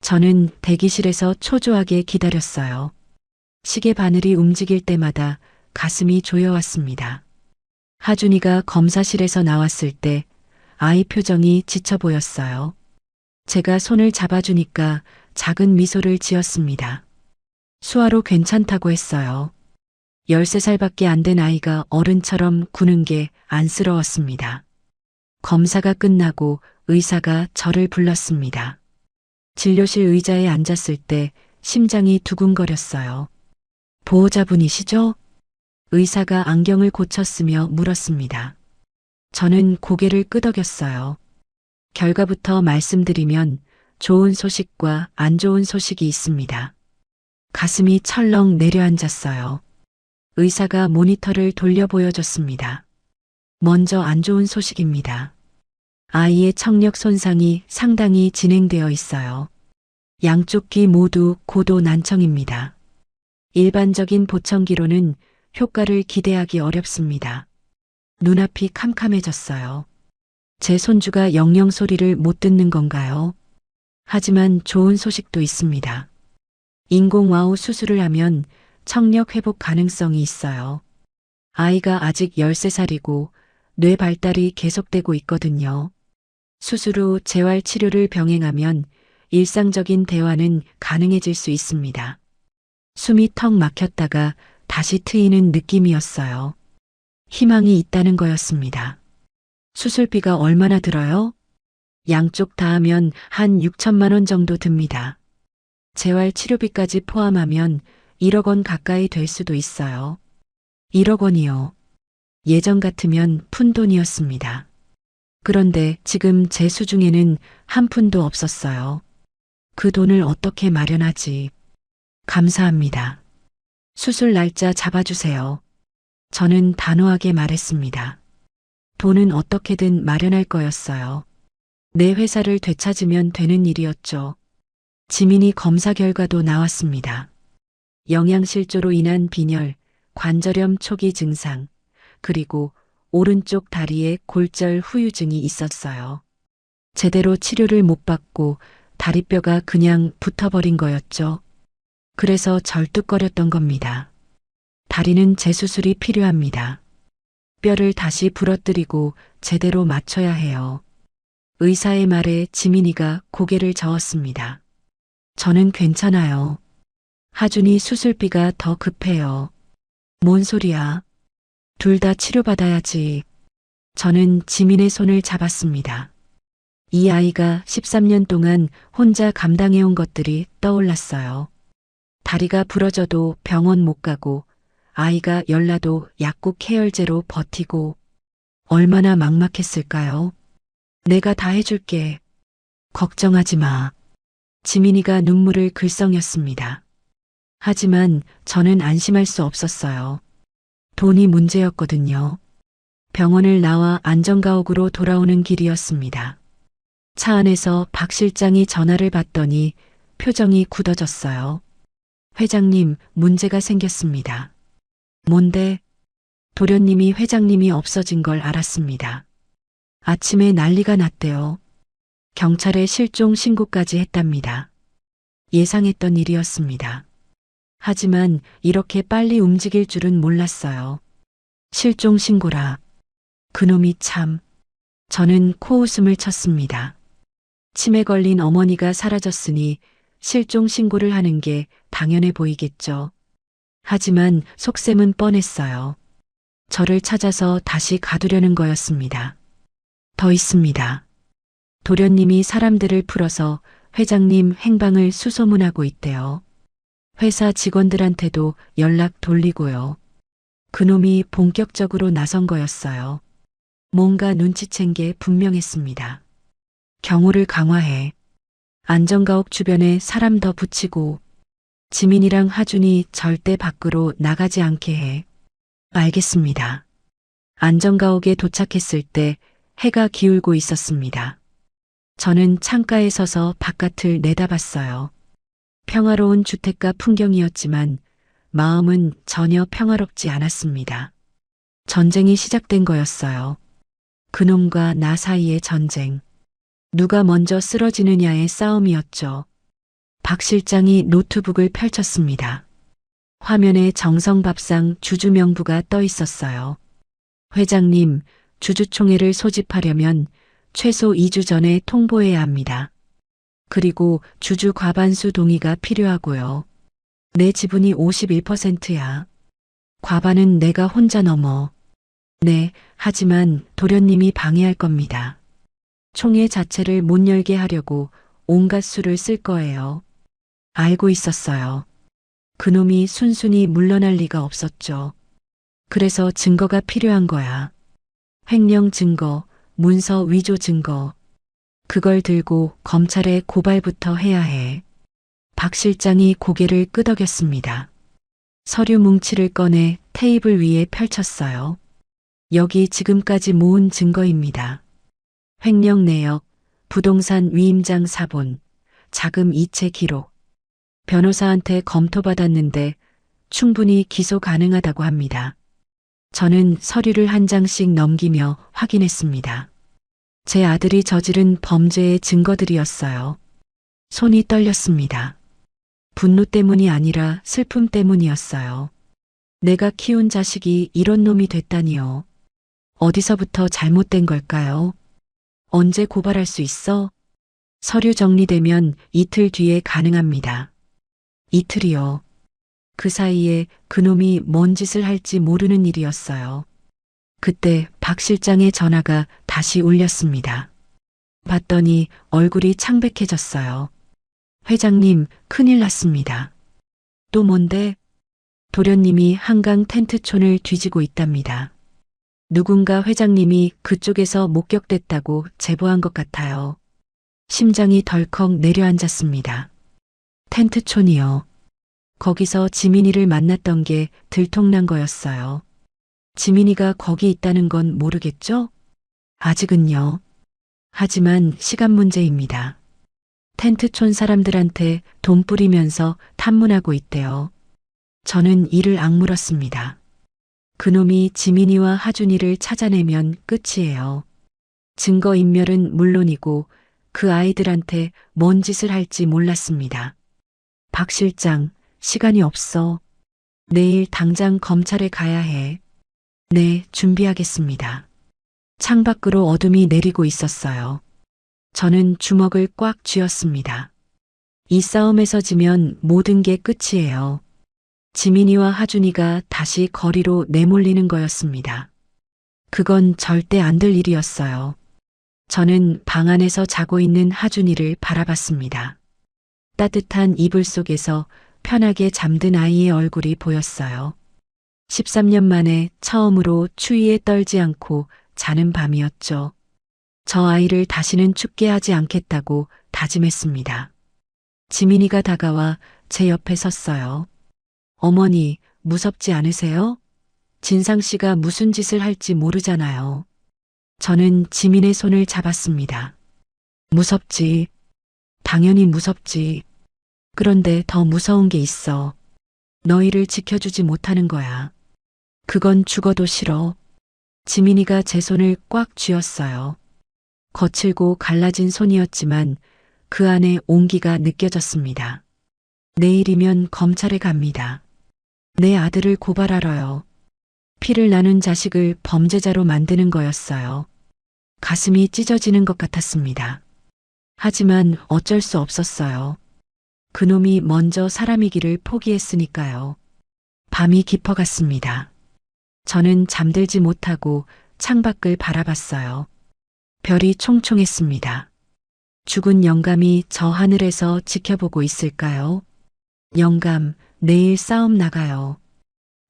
저는 대기실에서 초조하게 기다렸어요. 시계 바늘이 움직일 때마다 가슴이 조여왔습니다. 하준이가 검사실에서 나왔을 때 아이 표정이 지쳐 보였어요. 제가 손을 잡아주니까 작은 미소를 지었습니다. 수아로 괜찮다고 했어요. 13살밖에 안 된 아이가 어른처럼 구는 게 안쓰러웠습니다. 검사가 끝나고 의사가 저를 불렀습니다. 진료실 의자에 앉았을 때 심장이 두근거렸어요. 보호자분이시죠? 의사가 안경을 고쳤으며 물었습니다. 저는 고개를 끄덕였어요. 결과부터 말씀드리면 좋은 소식과 안 좋은 소식이 있습니다. 가슴이 철렁 내려앉았어요. 의사가 모니터를 돌려 보여줬습니다. 먼저 안 좋은 소식입니다. 아이의 청력 손상이 상당히 진행되어 있어요. 양쪽 귀 모두 고도 난청입니다. 일반적인 보청기로는 효과를 기대하기 어렵습니다. 눈앞이 캄캄해졌어요. 제 손주가 영영 소리를 못 듣는 건가요? 하지만 좋은 소식도 있습니다. 인공와우 수술을 하면 청력 회복 가능성이 있어요. 아이가 아직 13살이고 뇌 발달이 계속되고 있거든요. 수술 후 재활 치료를 병행하면 일상적인 대화는 가능해질 수 있습니다. 숨이 턱 막혔다가 다시 트이는 느낌이었어요. 희망이 있다는 거였습니다. 수술비가 얼마나 들어요? 양쪽 다 하면 한 6천만 원 정도 듭니다. 재활 치료비까지 포함하면 1억 원 가까이 될 수도 있어요. 1억 원이요. 예전 같으면 푼돈이었습니다. 그런데 지금 제 수중에는 한 푼도 없었어요. 그 돈을 어떻게 마련하지? 감사합니다. 수술 날짜 잡아주세요. 저는 단호하게 말했습니다. 돈은 어떻게든 마련할 거였어요. 내 회사를 되찾으면 되는 일이었죠. 지민이 검사 결과도 나왔습니다. 영양실조로 인한 빈혈, 관절염 초기 증상, 그리고 오른쪽 다리에 골절 후유증이 있었어요. 제대로 치료를 못 받고 다리뼈가 그냥 붙어버린 거였죠. 그래서 절뚝거렸던 겁니다. 다리는 재수술이 필요합니다. 뼈를 다시 부러뜨리고 제대로 맞춰야 해요. 의사의 말에 지민이가 고개를 저었습니다. 저는 괜찮아요. 하준이 수술비가 더 급해요. 뭔 소리야? 둘 다 치료받아야지. 저는 지민의 손을 잡았습니다. 이 아이가 13년 동안 혼자 감당해온 것들이 떠올랐어요. 다리가 부러져도 병원 못 가고 아이가 열나도 약국 해열제로 버티고 얼마나 막막했을까요? 내가 다 해줄게. 걱정하지 마. 지민이가 눈물을 글썽였습니다. 하지만 저는 안심할 수 없었어요. 돈이 문제였거든요. 병원을 나와 안전가옥으로 돌아오는 길이었습니다. 차 안에서 박 실장이 전화를 받더니 표정이 굳어졌어요. 회장님, 문제가 생겼습니다. 뭔데? 도련님이 회장님이 없어진 걸 알았습니다. 아침에 난리가 났대요. 경찰에 실종 신고까지 했답니다. 예상했던 일이었습니다. 하지만 이렇게 빨리 움직일 줄은 몰랐어요. 실종 신고라. 그놈이 참. 저는 코웃음을 쳤습니다. 치매 걸린 어머니가 사라졌으니 실종 신고를 하는 게 당연해 보이겠죠. 하지만 속셈은 뻔했어요. 저를 찾아서 다시 가두려는 거였습니다. 더 있습니다. 도련님이 사람들을 풀어서 회장님 행방을 수소문하고 있대요. 회사 직원들한테도 연락 돌리고요. 그놈이 본격적으로 나선 거였어요. 뭔가 눈치챈 게 분명했습니다. 경호를 강화해. 안전가옥 주변에 사람 더 붙이고 지민이랑 하준이 절대 밖으로 나가지 않게 해. 알겠습니다. 안전가옥에 도착했을 때 해가 기울고 있었습니다. 저는 창가에 서서 바깥을 내다봤어요. 평화로운 주택가 풍경이었지만 마음은 전혀 평화롭지 않았습니다. 전쟁이 시작된 거였어요. 그놈과 나 사이의 전쟁. 누가 먼저 쓰러지느냐의 싸움이었죠. 박 실장이 노트북을 펼쳤습니다. 화면에 정성밥상 주주 명부가 떠 있었어요. 회장님, 주주총회를 소집하려면 최소 2주 전에 통보해야 합니다. 그리고 주주 과반수 동의가 필요하고요. 내 지분이 51%야. 과반은 내가 혼자 넘어. 네, 하지만 도련님이 방해할 겁니다. 총회 자체를 못 열게 하려고 온갖 수를 쓸 거예요. 알고 있었어요. 그놈이 순순히 물러날 리가 없었죠. 그래서 증거가 필요한 거야. 횡령 증거, 문서 위조 증거. 그걸 들고 검찰에 고발부터 해야 해. 박 실장이 고개를 끄덕였습니다. 서류 뭉치를 꺼내 테이블 위에 펼쳤어요. 여기 지금까지 모은 증거입니다. 횡령 내역, 부동산 위임장 사본, 자금 이체 기록. 변호사한테 검토받았는데 충분히 기소 가능하다고 합니다. 저는 서류를 한 장씩 넘기며 확인했습니다. 제 아들이 저지른 범죄의 증거들이었어요. 손이 떨렸습니다. 분노 때문이 아니라 슬픔 때문이었어요. 내가 키운 자식이 이런 놈이 됐다니요. 어디서부터 잘못된 걸까요? 언제 고발할 수 있어? 서류 정리되면 이틀 뒤에 가능합니다. 이틀이요. 그 사이에 그놈이 뭔 짓을 할지 모르는 일이었어요. 그때 박 실장의 전화가 다시 울렸습니다. 봤더니 얼굴이 창백해졌어요. 회장님, 큰일 났습니다. 또 뭔데? 도련님이 한강 텐트촌을 뒤지고 있답니다. 누군가 회장님이 그쪽에서 목격됐다고 제보한 것 같아요. 심장이 덜컥 내려앉았습니다. 텐트촌이요. 거기서 지민이를 만났던 게 들통난 거였어요. 지민이가 거기 있다는 건 모르겠죠? 아직은요. 하지만 시간 문제입니다. 텐트촌 사람들한테 돈 뿌리면서 탐문하고 있대요. 저는 이를 악물었습니다. 그놈이 지민이와 하준이를 찾아내면 끝이에요. 증거인멸은 물론이고 그 아이들한테 뭔 짓을 할지 몰랐습니다. 박 실장, 시간이 없어. 내일 당장 검찰에 가야 해. 네, 준비하겠습니다. 창밖으로 어둠이 내리고 있었어요. 저는 주먹을 꽉 쥐었습니다. 이 싸움에서 지면 모든 게 끝이에요. 지민이와 하준이가 다시 거리로 내몰리는 거였습니다. 그건 절대 안 될 일이었어요. 저는 방 안에서 자고 있는 하준이를 바라봤습니다. 따뜻한 이불 속에서 편하게 잠든 아이의 얼굴이 보였어요. 13년 만에 처음으로 추위에 떨지 않고 자는 밤이었죠. 저 아이를 다시는 춥게 하지 않겠다고 다짐했습니다. 지민이가 다가와 제 옆에 섰어요. 어머니, 무섭지 않으세요? 진상 씨가 무슨 짓을 할지 모르잖아요. 저는 지민의 손을 잡았습니다. 무섭지. 당연히 무섭지. 그런데 더 무서운 게 있어. 너희를 지켜주지 못하는 거야. 그건 죽어도 싫어. 지민이가 제 손을 꽉 쥐었어요. 거칠고 갈라진 손이었지만 그 안에 온기가 느껴졌습니다. 내일이면 검찰에 갑니다. 내 아들을 고발하러요. 피를 나눈 자식을 범죄자로 만드는 거였어요. 가슴이 찢어지는 것 같았습니다. 하지만 어쩔 수 없었어요. 그놈이 먼저 사람이기를 포기했으니까요. 밤이 깊어갔습니다. 저는 잠들지 못하고 창밖을 바라봤어요. 별이 총총했습니다. 죽은 영감이 저 하늘에서 지켜보고 있을까요? 영감, 내일 싸움 나가요.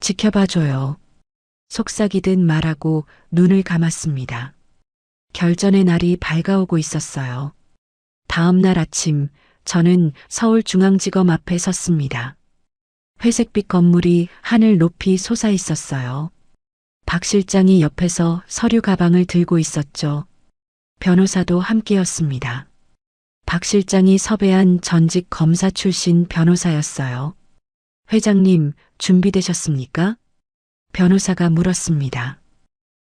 지켜봐줘요. 속삭이듯 말하고 눈을 감았습니다. 결전의 날이 밝아오고 있었어요. 다음 날 아침 저는 서울중앙지검 앞에 섰습니다. 회색빛 건물이 하늘 높이 솟아 있었어요. 박 실장이 옆에서 서류 가방을 들고 있었죠. 변호사도 함께였습니다. 박 실장이 섭외한 전직 검사 출신 변호사였어요. 회장님, 준비되셨습니까? 변호사가 물었습니다.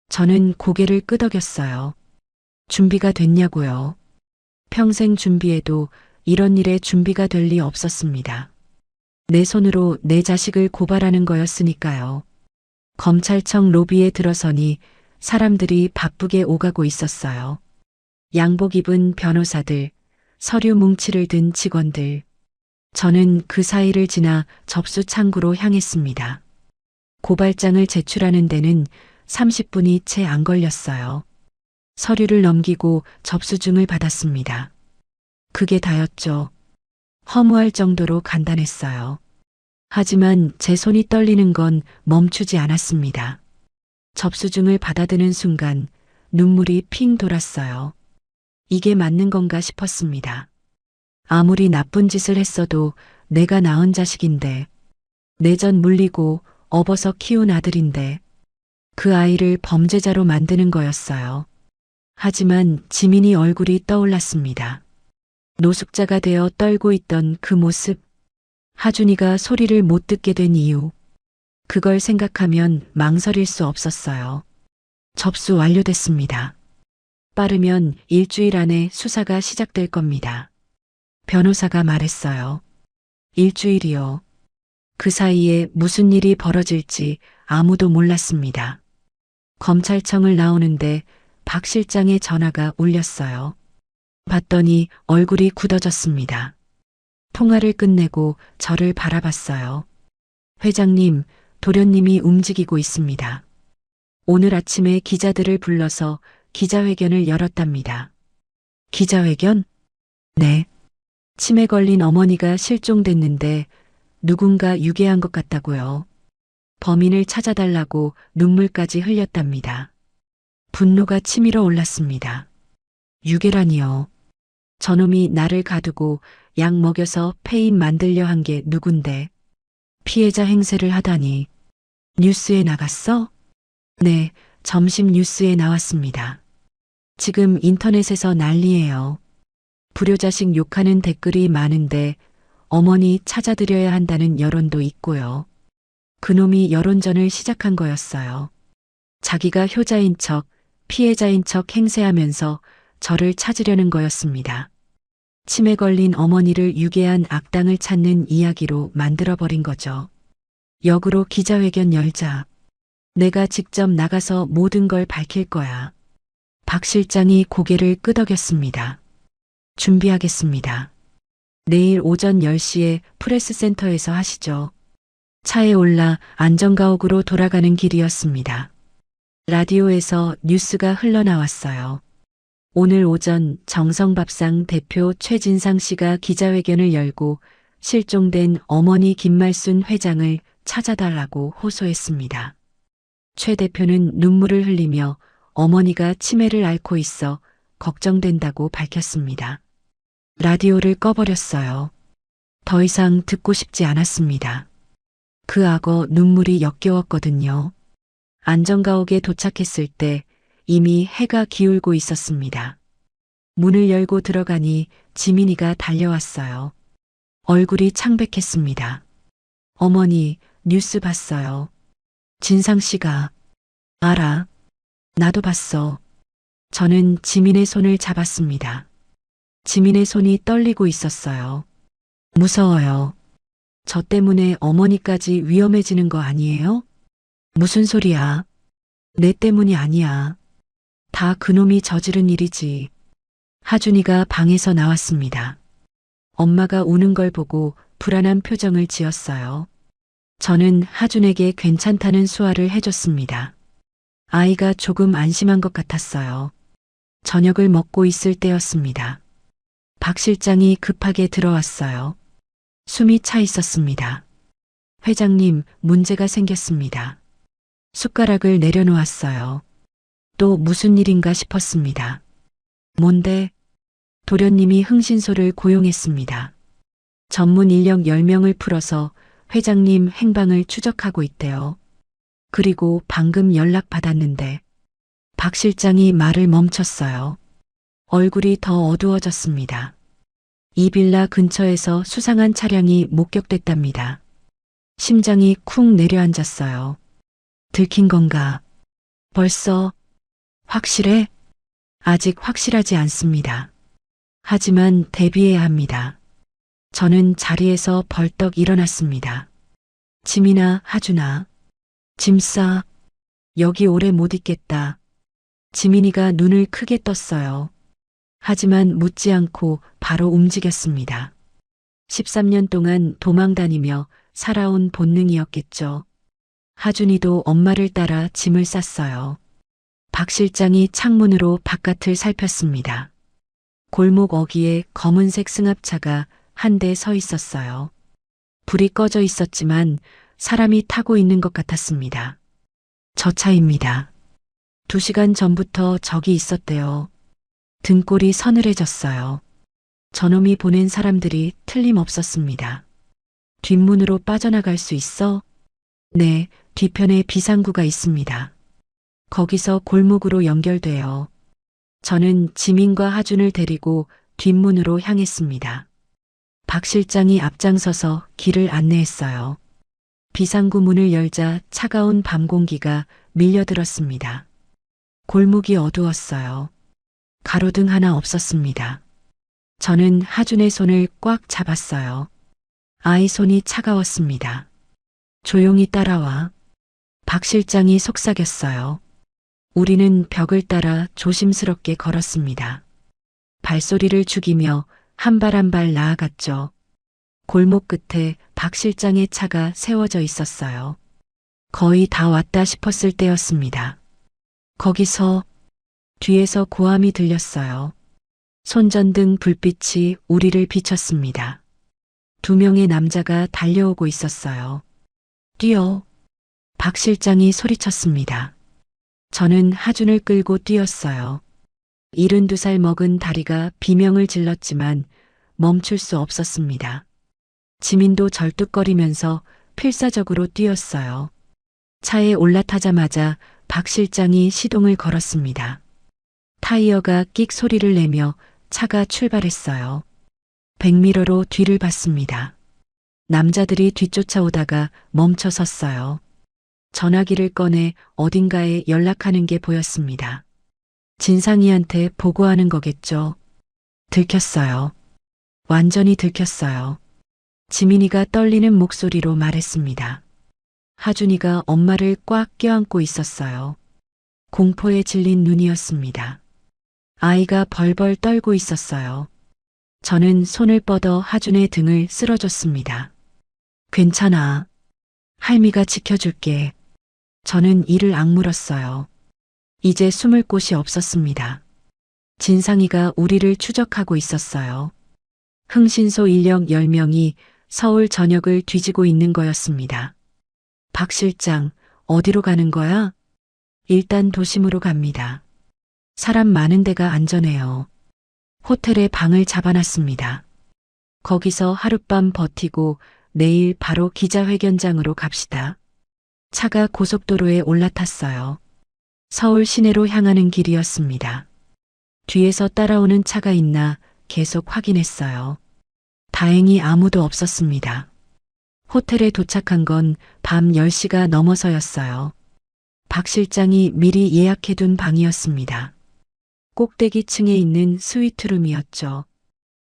저는 고개를 끄덕였어요. 준비가 됐냐고요? 평생 준비해도 이런 일에 준비가 될 리 없었습니다. 내 손으로 내 자식을 고발하는 거였으니까요. 검찰청 로비에 들어서니 사람들이 바쁘게 오가고 있었어요. 양복 입은 변호사들, 서류 뭉치를 든 직원들. 저는 그 사이를 지나 접수 창구로 향했습니다. 고발장을 제출하는 데는 30분이 채 안 걸렸어요. 서류를 넘기고 접수증을 받았습니다. 그게 다였죠. 허무할 정도로 간단했어요. 하지만 제 손이 떨리는 건 멈추지 않았습니다. 접수증을 받아드는 순간 눈물이 핑 돌았어요. 이게 맞는 건가 싶었습니다. 아무리 나쁜 짓을 했어도 내가 낳은 자식인데, 내전 물리고 업어서 키운 아들인데, 그 아이를 범죄자로 만드는 거였어요. 하지만 지민이 얼굴이 떠올랐습니다. 노숙자가 되어 떨고 있던 그 모습, 하준이가 소리를 못 듣게 된 이유, 그걸 생각하면 망설일 수 없었어요. 접수 완료됐습니다. 빠르면 일주일 안에 수사가 시작될 겁니다. 변호사가 말했어요. 일주일이요. 그 사이에 무슨 일이 벌어질지 아무도 몰랐습니다. 검찰청을 나오는데 박 실장의 전화가 울렸어요. 봤더니 얼굴이 굳어졌습니다. 통화를 끝내고 저를 바라봤어요. 회장님, 도련님이 움직이고 있습니다. 오늘 아침에 기자들을 불러서 기자회견을 열었답니다. 기자회견? 네. 치매 걸린 어머니가 실종됐는데 누군가 유괴한 것 같다고요. 범인을 찾아달라고 눈물까지 흘렸답니다. 분노가 치밀어 올랐습니다. 유괴라니요. 저놈이 나를 가두고 약 먹여서 폐인 만들려 한 게 누군데. 피해자 행세를 하다니. 뉴스에 나갔어? 네, 점심 뉴스에 나왔습니다. 지금 인터넷에서 난리예요. 불효자식 욕하는 댓글이 많은데 어머니 찾아드려야 한다는 여론도 있고요. 그놈이 여론전을 시작한 거였어요. 자기가 효자인 척, 피해자인 척 행세하면서 저를 찾으려는 거였습니다. 치매 걸린 어머니를 유괴한 악당을 찾는 이야기로 만들어버린 거죠. 역으로 기자회견 열자. 내가 직접 나가서 모든 걸 밝힐 거야. 박 실장이 고개를 끄덕였습니다. 준비하겠습니다. 내일 오전 10시에 프레스센터에서 하시죠. 차에 올라 안전가옥으로 돌아가는 길이었습니다. 라디오에서 뉴스가 흘러나왔어요. 오늘 오전 정성밥상 대표 최진상 씨가 기자회견을 열고 실종된 어머니 김말순 회장을 찾아달라고 호소했습니다. 최 대표는 눈물을 흘리며 어머니가 치매를 앓고 있어 걱정된다고 밝혔습니다. 라디오를 꺼버렸어요. 더 이상 듣고 싶지 않았습니다. 그 악어 눈물이 역겨웠거든요. 안전가옥에 도착했을 때 이미 해가 기울고 있었습니다. 문을 열고 들어가니 지민이가 달려왔어요. 얼굴이 창백했습니다. 어머니, 뉴스 봤어요. 진상 씨가. 알아. 나도 봤어. 저는 지민의 손을 잡았습니다. 지민의 손이 떨리고 있었어요. 무서워요. 저 때문에 어머니까지 위험해지는 거 아니에요? 무슨 소리야? 내 때문이 아니야. 다 그놈이 저지른 일이지. 하준이가 방에서 나왔습니다. 엄마가 우는 걸 보고 불안한 표정을 지었어요. 저는 하준에게 괜찮다는 수화를 해줬습니다. 아이가 조금 안심한 것 같았어요. 저녁을 먹고 있을 때였습니다. 박 실장이 급하게 들어왔어요. 숨이 차 있었습니다. 회장님, 문제가 생겼습니다. 숟가락을 내려놓았어요. 또 무슨 일인가 싶었습니다. 뭔데? 도련님이 흥신소를 고용했습니다. 전문 인력 10명을 풀어서 회장님 행방을 추적하고 있대요. 그리고 방금 연락 받았는데 박 실장이 말을 멈췄어요. 얼굴이 더 어두워졌습니다. 이 빌라 근처에서 수상한 차량이 목격됐답니다. 심장이 쿵 내려앉았어요. 들킨 건가? 벌써? 확실해? 아직 확실하지 않습니다. 하지만 대비해야 합니다. 저는 자리에서 벌떡 일어났습니다. 지민아, 하준아. 짐 싸. 여기 오래 못 있겠다. 지민이가 눈을 크게 떴어요. 하지만 묻지 않고 바로 움직였습니다. 13년 동안 도망 다니며 살아온 본능이었겠죠. 하준이도 엄마를 따라 짐을 쌌어요. 박 실장이 창문으로 바깥을 살폈습니다. 골목 어귀에 검은색 승합차가 한 대 서 있었어요. 불이 꺼져 있었지만 사람이 타고 있는 것 같았습니다. 저 차입니다. 2시간 전부터 저기 있었대요. 등골이 서늘해졌어요. 저놈이 보낸 사람들이 틀림없었습니다. 뒷문으로 빠져나갈 수 있어? 네, 뒤편에 비상구가 있습니다. 거기서 골목으로 연결돼요. 저는 지민과 하준을 데리고 뒷문으로 향했습니다. 박 실장이 앞장서서 길을 안내했어요. 비상구 문을 열자 차가운 밤 공기가 밀려들었습니다. 골목이 어두웠어요. 가로등 하나 없었습니다. 저는 하준의 손을 꽉 잡았어요. 아이 손이 차가웠습니다. 조용히 따라와. 박 실장이 속삭였어요. 우리는 벽을 따라 조심스럽게 걸었습니다. 발소리를 죽이며 한 발 한 발 나아갔죠. 골목 끝에 박 실장의 차가 세워져 있었어요. 거의 다 왔다 싶었을 때였습니다. 거기서 뒤에서 고함이 들렸어요. 손전등 불빛이 우리를 비췄습니다. 2명의 남자가 달려오고 있었어요. 뛰어! 박 실장이 소리쳤습니다. 저는 하준을 끌고 뛰었어요. 72살 먹은 다리가 비명을 질렀지만 멈출 수 없었습니다. 지민도 절뚝거리면서 필사적으로 뛰었어요. 차에 올라타자마자 박 실장이 시동을 걸었습니다. 타이어가 끽 소리를 내며 차가 출발했어요. 백미러로 뒤를 봤습니다. 남자들이 뒤쫓아오다가 멈춰 섰어요. 전화기를 꺼내 어딘가에 연락하는 게 보였습니다. 진상이한테 보고하는 거겠죠. 들켰어요. 완전히 들켰어요. 지민이가 떨리는 목소리로 말했습니다. 하준이가 엄마를 꽉 껴안고 있었어요. 공포에 질린 눈이었습니다. 아이가 벌벌 떨고 있었어요. 저는 손을 뻗어 하준의 등을 쓸어줬습니다. 괜찮아. 할미가 지켜줄게. 저는 이를 악물었어요. 이제 숨을 곳이 없었습니다. 진상이가 우리를 추적하고 있었어요. 흥신소 인력 10명이 서울 전역을 뒤지고 있는 거였습니다. 박 실장, 어디로 가는 거야? 일단 도심으로 갑니다. 사람 많은 데가 안전해요. 호텔에 방을 잡아놨습니다. 거기서 하룻밤 버티고 내일 바로 기자회견장으로 갑시다. 차가 고속도로에 올라탔어요. 서울 시내로 향하는 길이었습니다. 뒤에서 따라오는 차가 있나 계속 확인했어요. 다행히 아무도 없었습니다. 호텔에 도착한 건 밤 10시가 넘어서였어요. 박 실장이 미리 예약해둔 방이었습니다. 꼭대기 층에 있는 스위트룸이었죠.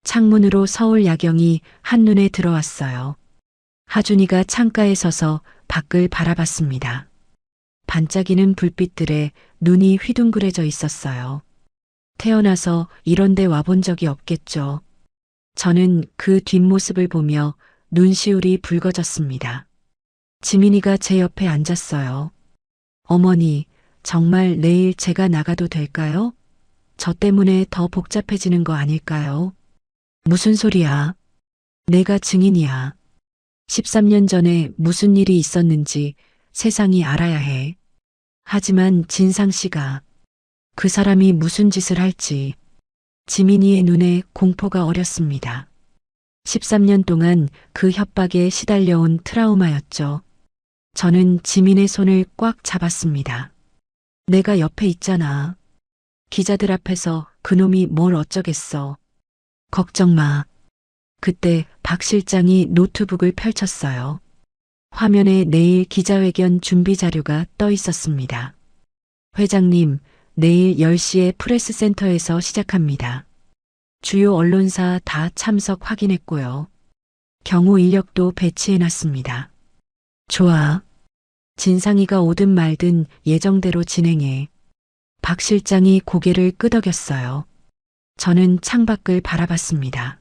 창문으로 서울 야경이 한눈에 들어왔어요. 하준이가 창가에 서서 밖을 바라봤습니다. 반짝이는 불빛들에 눈이 휘둥그레져 있었어요. 태어나서 이런 데 와본 적이 없겠죠. 저는 그 뒷모습을 보며 눈시울이 붉어졌습니다. 지민이가 제 옆에 앉았어요. 어머니, 정말 내일 제가 나가도 될까요? 저 때문에 더 복잡해지는 거 아닐까요? 무슨 소리야? 내가 증인이야. 13년 전에 무슨 일이 있었는지 세상이 알아야 해. 하지만 진상 씨가 그 사람이 무슨 짓을 할지 지민이의 눈에 공포가 어렸습니다. 13년 동안 그 협박에 시달려온 트라우마였죠. 저는 지민의 손을 꽉 잡았습니다. 내가 옆에 있잖아. 기자들 앞에서 그놈이 뭘 어쩌겠어. 걱정 마. 그때 박 실장이 노트북을 펼쳤어요. 화면에 내일 기자회견 준비 자료가 떠 있었습니다. 회장님, 내일 10시에 프레스센터에서 시작합니다. 주요 언론사 다 참석 확인했고요. 경호 인력도 배치해놨습니다. 좋아. 진상이가 오든 말든 예정대로 진행해. 박 실장이 고개를 끄덕였어요. 저는 창밖을 바라봤습니다.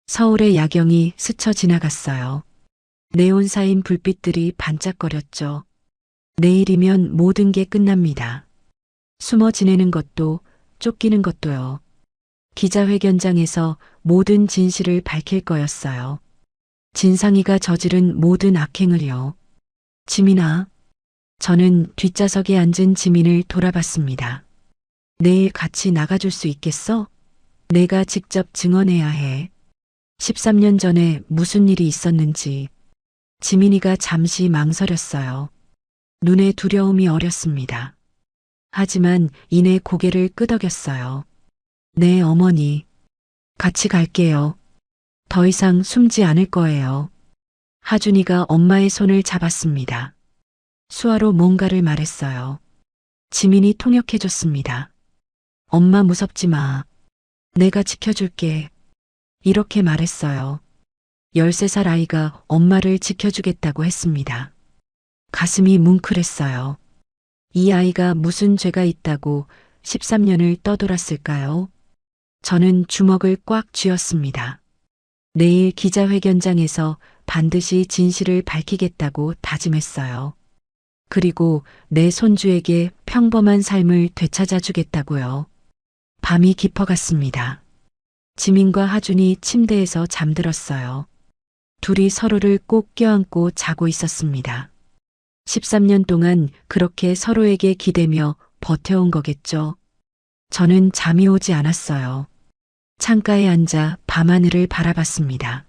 서울의 야경이 스쳐 지나갔어요. 네온사인 불빛들이 반짝거렸죠. 내일이면 모든 게 끝납니다. 숨어 지내는 것도 쫓기는 것도요. 기자회견장에서 모든 진실을 밝힐 거였어요. 진상이가 저지른 모든 악행을요. 지민아. 저는 뒷좌석에 앉은 지민을 돌아봤습니다. 내일 같이 나가줄 수 있겠어? 내가 직접 증언해야 해. 13년 전에 무슨 일이 있었는지. 지민이가 잠시 망설였어요. 눈에 두려움이 어렸습니다. 하지만 이내 고개를 끄덕였어요. 네, 어머니. 같이 갈게요. 더 이상 숨지 않을 거예요. 하준이가 엄마의 손을 잡았습니다. 수화로 뭔가를 말했어요. 지민이 통역해줬습니다. 엄마 무섭지 마. 내가 지켜줄게. 이렇게 말했어요. 13살 아이가 엄마를 지켜주겠다고 했습니다. 가슴이 뭉클했어요. 이 아이가 무슨 죄가 있다고 13년을 떠돌았을까요? 저는 주먹을 꽉 쥐었습니다. 내일 기자회견장에서 반드시 진실을 밝히겠다고 다짐했어요. 그리고 내 손주에게 평범한 삶을 되찾아 주겠다고요. 밤이 깊어갔습니다. 지민과 하준이 침대에서 잠들었어요. 둘이 서로를 꼭 껴안고 자고 있었습니다. 13년 동안 그렇게 서로에게 기대며 버텨온 거겠죠. 저는 잠이 오지 않았어요. 창가에 앉아 밤하늘을 바라봤습니다.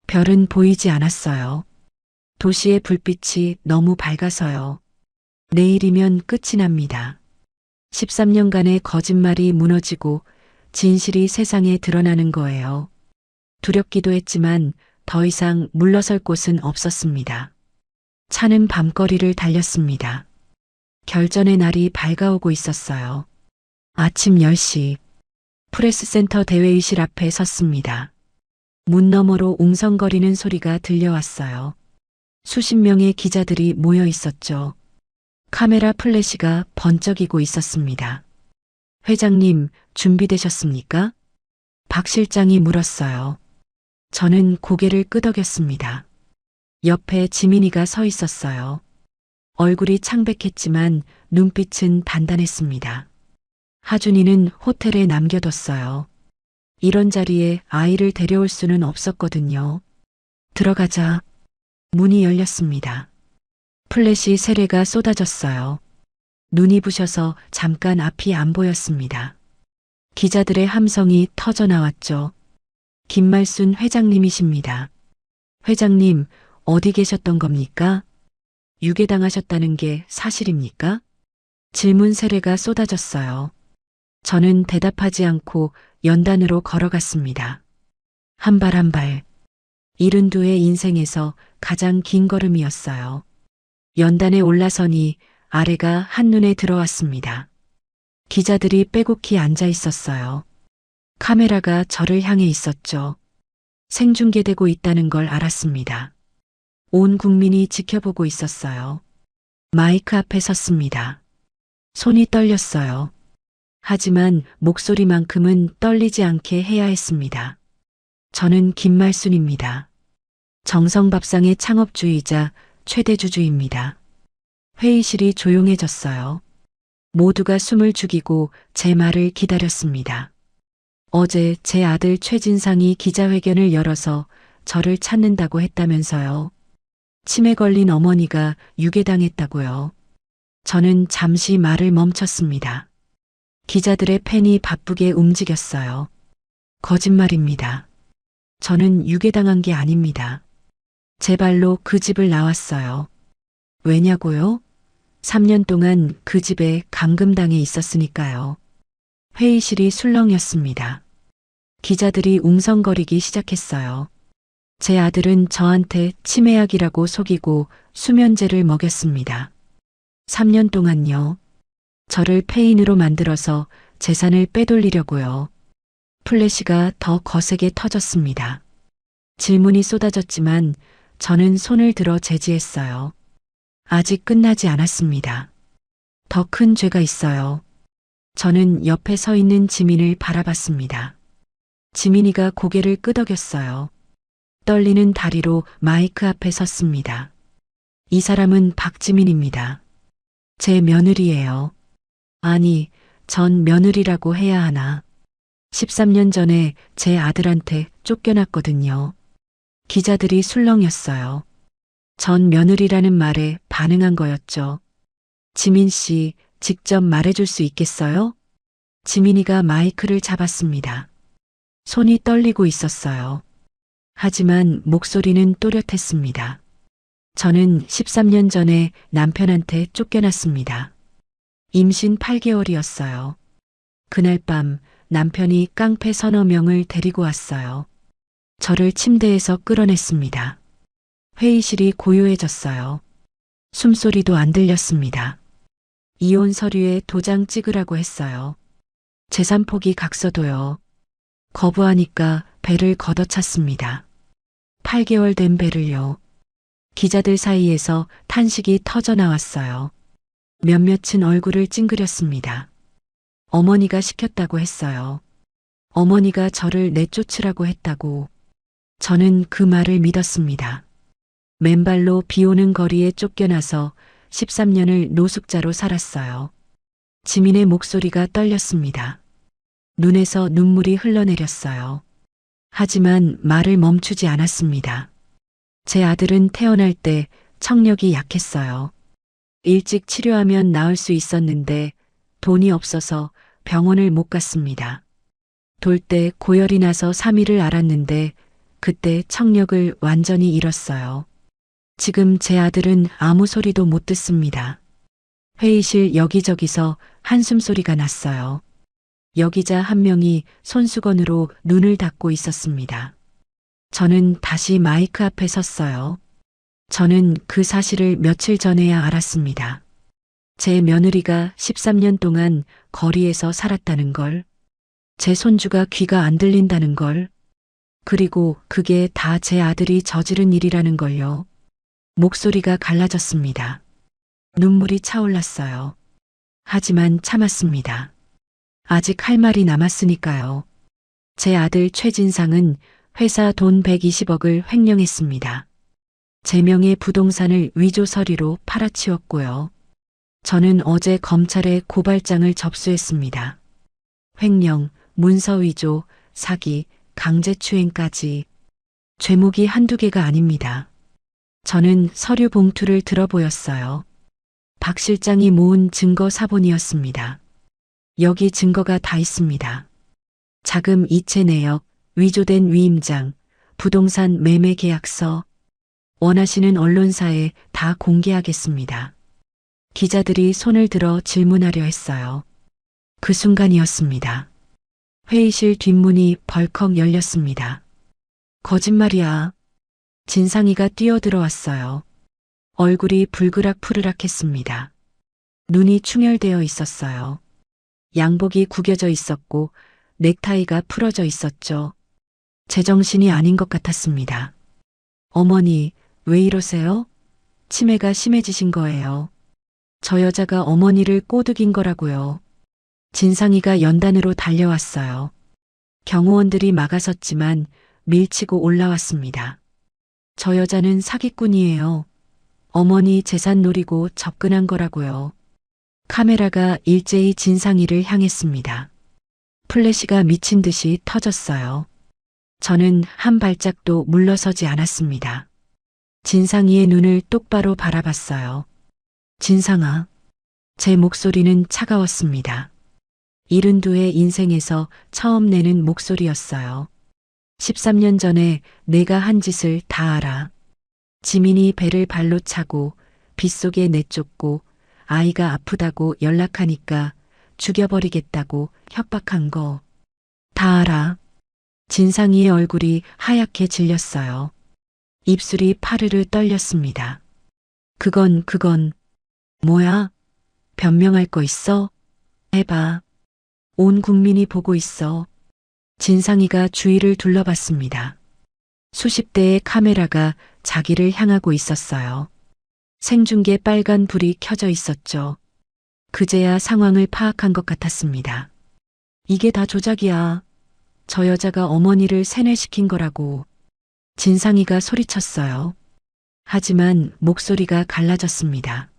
별은 보이지 않았어요. 도시의 불빛이 너무 밝아서요. 내일이면 끝이 납니다. 13년간의 거짓말이 무너지고 진실이 세상에 드러나는 거예요. 두렵기도 했지만 더 이상 물러설 곳은 없었습니다. 차는 밤거리를 달렸습니다. 결전의 날이 밝아오고 있었어요. 아침 10시 프레스센터 대회의실 앞에 섰습니다. 문 너머로 웅성거리는 소리가 들려왔어요. 수십 명의 기자들이 모여 있었죠. 카메라 플래시가 번쩍이고 있었습니다. 회장님, 준비되셨습니까? 박 실장이 물었어요. 저는 고개를 끄덕였습니다. 옆에 지민이가 서 있었어요. 얼굴이 창백했지만 눈빛은 단단했습니다. 하준이는 호텔에 남겨뒀어요. 이런 자리에 아이를 데려올 수는 없었거든요. 들어가자. 문이 열렸습니다. 플래시 세례가 쏟아졌어요. 눈이 부셔서 잠깐 앞이 안 보였습니다. 기자들의 함성이 터져 나왔죠. 김말순 회장님이십니다. 회장님, 어디 계셨던 겁니까? 유괴당하셨다는 게 사실입니까? 질문 세례가 쏟아졌어요. 저는 대답하지 않고 연단으로 걸어갔습니다. 한 발 한 발. 72의 인생에서 가장 긴 걸음이었어요. 연단에 올라서니 아래가 한눈에 들어왔습니다. 기자들이 빼곡히 앉아 있었어요. 카메라가 저를 향해 있었죠. 생중계되고 있다는 걸 알았습니다. 온 국민이 지켜보고 있었어요. 마이크 앞에 섰습니다. 손이 떨렸어요. 하지만 목소리만큼은 떨리지 않게 해야 했습니다. 저는 김말순입니다. 정성밥상의 창업주의자 최대주주입니다. 회의실이 조용해졌어요. 모두가 숨을 죽이고 제 말을 기다렸습니다. 어제 제 아들 최진상이 기자회견을 열어서 저를 찾는다고 했다면서요. 치매 걸린 어머니가 유괴당했다고요. 저는 잠시 말을 멈췄습니다. 기자들의 펜이 바쁘게 움직였어요. 거짓말입니다. 저는 유괴당한 게 아닙니다. 제 발로 그 집을 나왔어요. 왜냐고요? 3년 동안 그 집에 감금당해 있었으니까요. 회의실이 술렁였습니다. 기자들이 웅성거리기 시작했어요. 제 아들은 저한테 치매약이라고 속이고 수면제를 먹였습니다. 3년 동안요. 저를 폐인으로 만들어서 재산을 빼돌리려고요. 플래시가 더 거세게 터졌습니다. 질문이 쏟아졌지만 저는 손을 들어 제지했어요. 아직 끝나지 않았습니다. 더 큰 죄가 있어요. 저는 옆에 서 있는 지민을 바라봤습니다. 지민이가 고개를 끄덕였어요. 떨리는 다리로 마이크 앞에 섰습니다. 이 사람은 박지민입니다. 제 며느리예요. 아니, 전 며느리라고 해야 하나. 13년 전에 제 아들한테 쫓겨났거든요. 기자들이 술렁였어요. 전 며느리라는 말에 반응한 거였죠. 지민 씨, 직접 말해줄 수 있겠어요? 지민이가 마이크를 잡았습니다. 손이 떨리고 있었어요. 하지만 목소리는 또렷했습니다. 저는 13년 전에 남편한테 쫓겨났습니다. 임신 8개월이었어요. 그날 밤 남편이 깡패 서너 명을 데리고 왔어요. 저를 침대에서 끌어냈습니다. 회의실이 고요해졌어요. 숨소리도 안 들렸습니다. 이혼 서류에 도장 찍으라고 했어요. 재산 포기 각서도요. 거부하니까 배를 걷어찼습니다. 8개월 된 배를요. 기자들 사이에서 탄식이 터져 나왔어요. 몇몇은 얼굴을 찡그렸습니다. 어머니가 시켰다고 했어요. 어머니가 저를 내쫓으라고 했다고. 저는 그 말을 믿었습니다. 맨발로 비 오는 거리에 쫓겨나서 13년을 노숙자로 살았어요. 지민의 목소리가 떨렸습니다. 눈에서 눈물이 흘러내렸어요. 하지만 말을 멈추지 않았습니다. 제 아들은 태어날 때 청력이 약했어요. 일찍 치료하면 나을 수 있었는데 돈이 없어서 병원을 못 갔습니다. 돌 때 고열이 나서 3일을 앓았는데 그때 청력을 완전히 잃었어요. 지금 제 아들은 아무 소리도 못 듣습니다. 회의실 여기저기서 한숨 소리가 났어요. 여기자 한 명이 손수건으로 눈을 닦고 있었습니다. 저는 다시 마이크 앞에 섰어요. 저는 그 사실을 며칠 전에야 알았습니다. 제 며느리가 13년 동안 거리에서 살았다는 걸, 제 손주가 귀가 안 들린다는 걸, 그리고 그게 다 제 아들이 저지른 일이라는 걸요. 목소리가 갈라졌습니다. 눈물이 차올랐어요. 하지만 참았습니다. 아직 할 말이 남았으니까요. 제 아들 최진상은 회사 돈 120억을 횡령했습니다. 제 명의 부동산을 위조 서류로 팔아치웠고요. 저는 어제 검찰에 고발장을 접수했습니다. 횡령, 문서 위조, 사기, 강제추행까지. 죄목이 한두 개가 아닙니다. 저는 서류 봉투를 들어보였어요. 박 실장이 모은 증거 사본이었습니다. 여기 증거가 다 있습니다. 자금 이체 내역, 위조된 위임장, 부동산 매매 계약서. 원하시는 언론사에 다 공개하겠습니다. 기자들이 손을 들어 질문하려 했어요. 그 순간이었습니다. 회의실 뒷문이 벌컥 열렸습니다. 거짓말이야. 진상이가 뛰어들어왔어요. 얼굴이 불그락푸르락했습니다. 눈이 충혈되어 있었어요. 양복이 구겨져 있었고 넥타이가 풀어져 있었죠. 제정신이 아닌 것 같았습니다. 어머니, 왜 이러세요? 치매가 심해지신 거예요. 저 여자가 어머니를 꼬드긴 거라고요. 진상이가 연단으로 달려왔어요. 경호원들이 막아섰지만 밀치고 올라왔습니다. 저 여자는 사기꾼이에요. 어머니 재산 노리고 접근한 거라고요. 카메라가 일제히 진상이를 향했습니다. 플래시가 미친 듯이 터졌어요. 저는 한 발짝도 물러서지 않았습니다. 진상이의 눈을 똑바로 바라봤어요. 진상아, 제 목소리는 차가웠습니다. 72의 인생에서 처음 내는 목소리였어요. 13년 전에 내가 한 짓을 다 알아. 지민이 배를 발로 차고 빗속에 내쫓고 아이가 아프다고 연락하니까 죽여버리겠다고 협박한 거 다 알아. 진상이의 얼굴이 하얗게 질렸어요. 입술이 파르르 떨렸습니다. 그건 뭐야? 변명할 거 있어? 해봐. 온 국민이 보고 있어. 진상이가 주위를 둘러봤습니다. 수십 대의 카메라가 자기를 향하고 있었어요. 생중계 빨간 불이 켜져 있었죠. 그제야 상황을 파악한 것 같았습니다. 이게 다 조작이야. 저 여자가 어머니를 세뇌시킨 거라고. 진상이가 소리쳤어요. 하지만 목소리가 갈라졌습니다.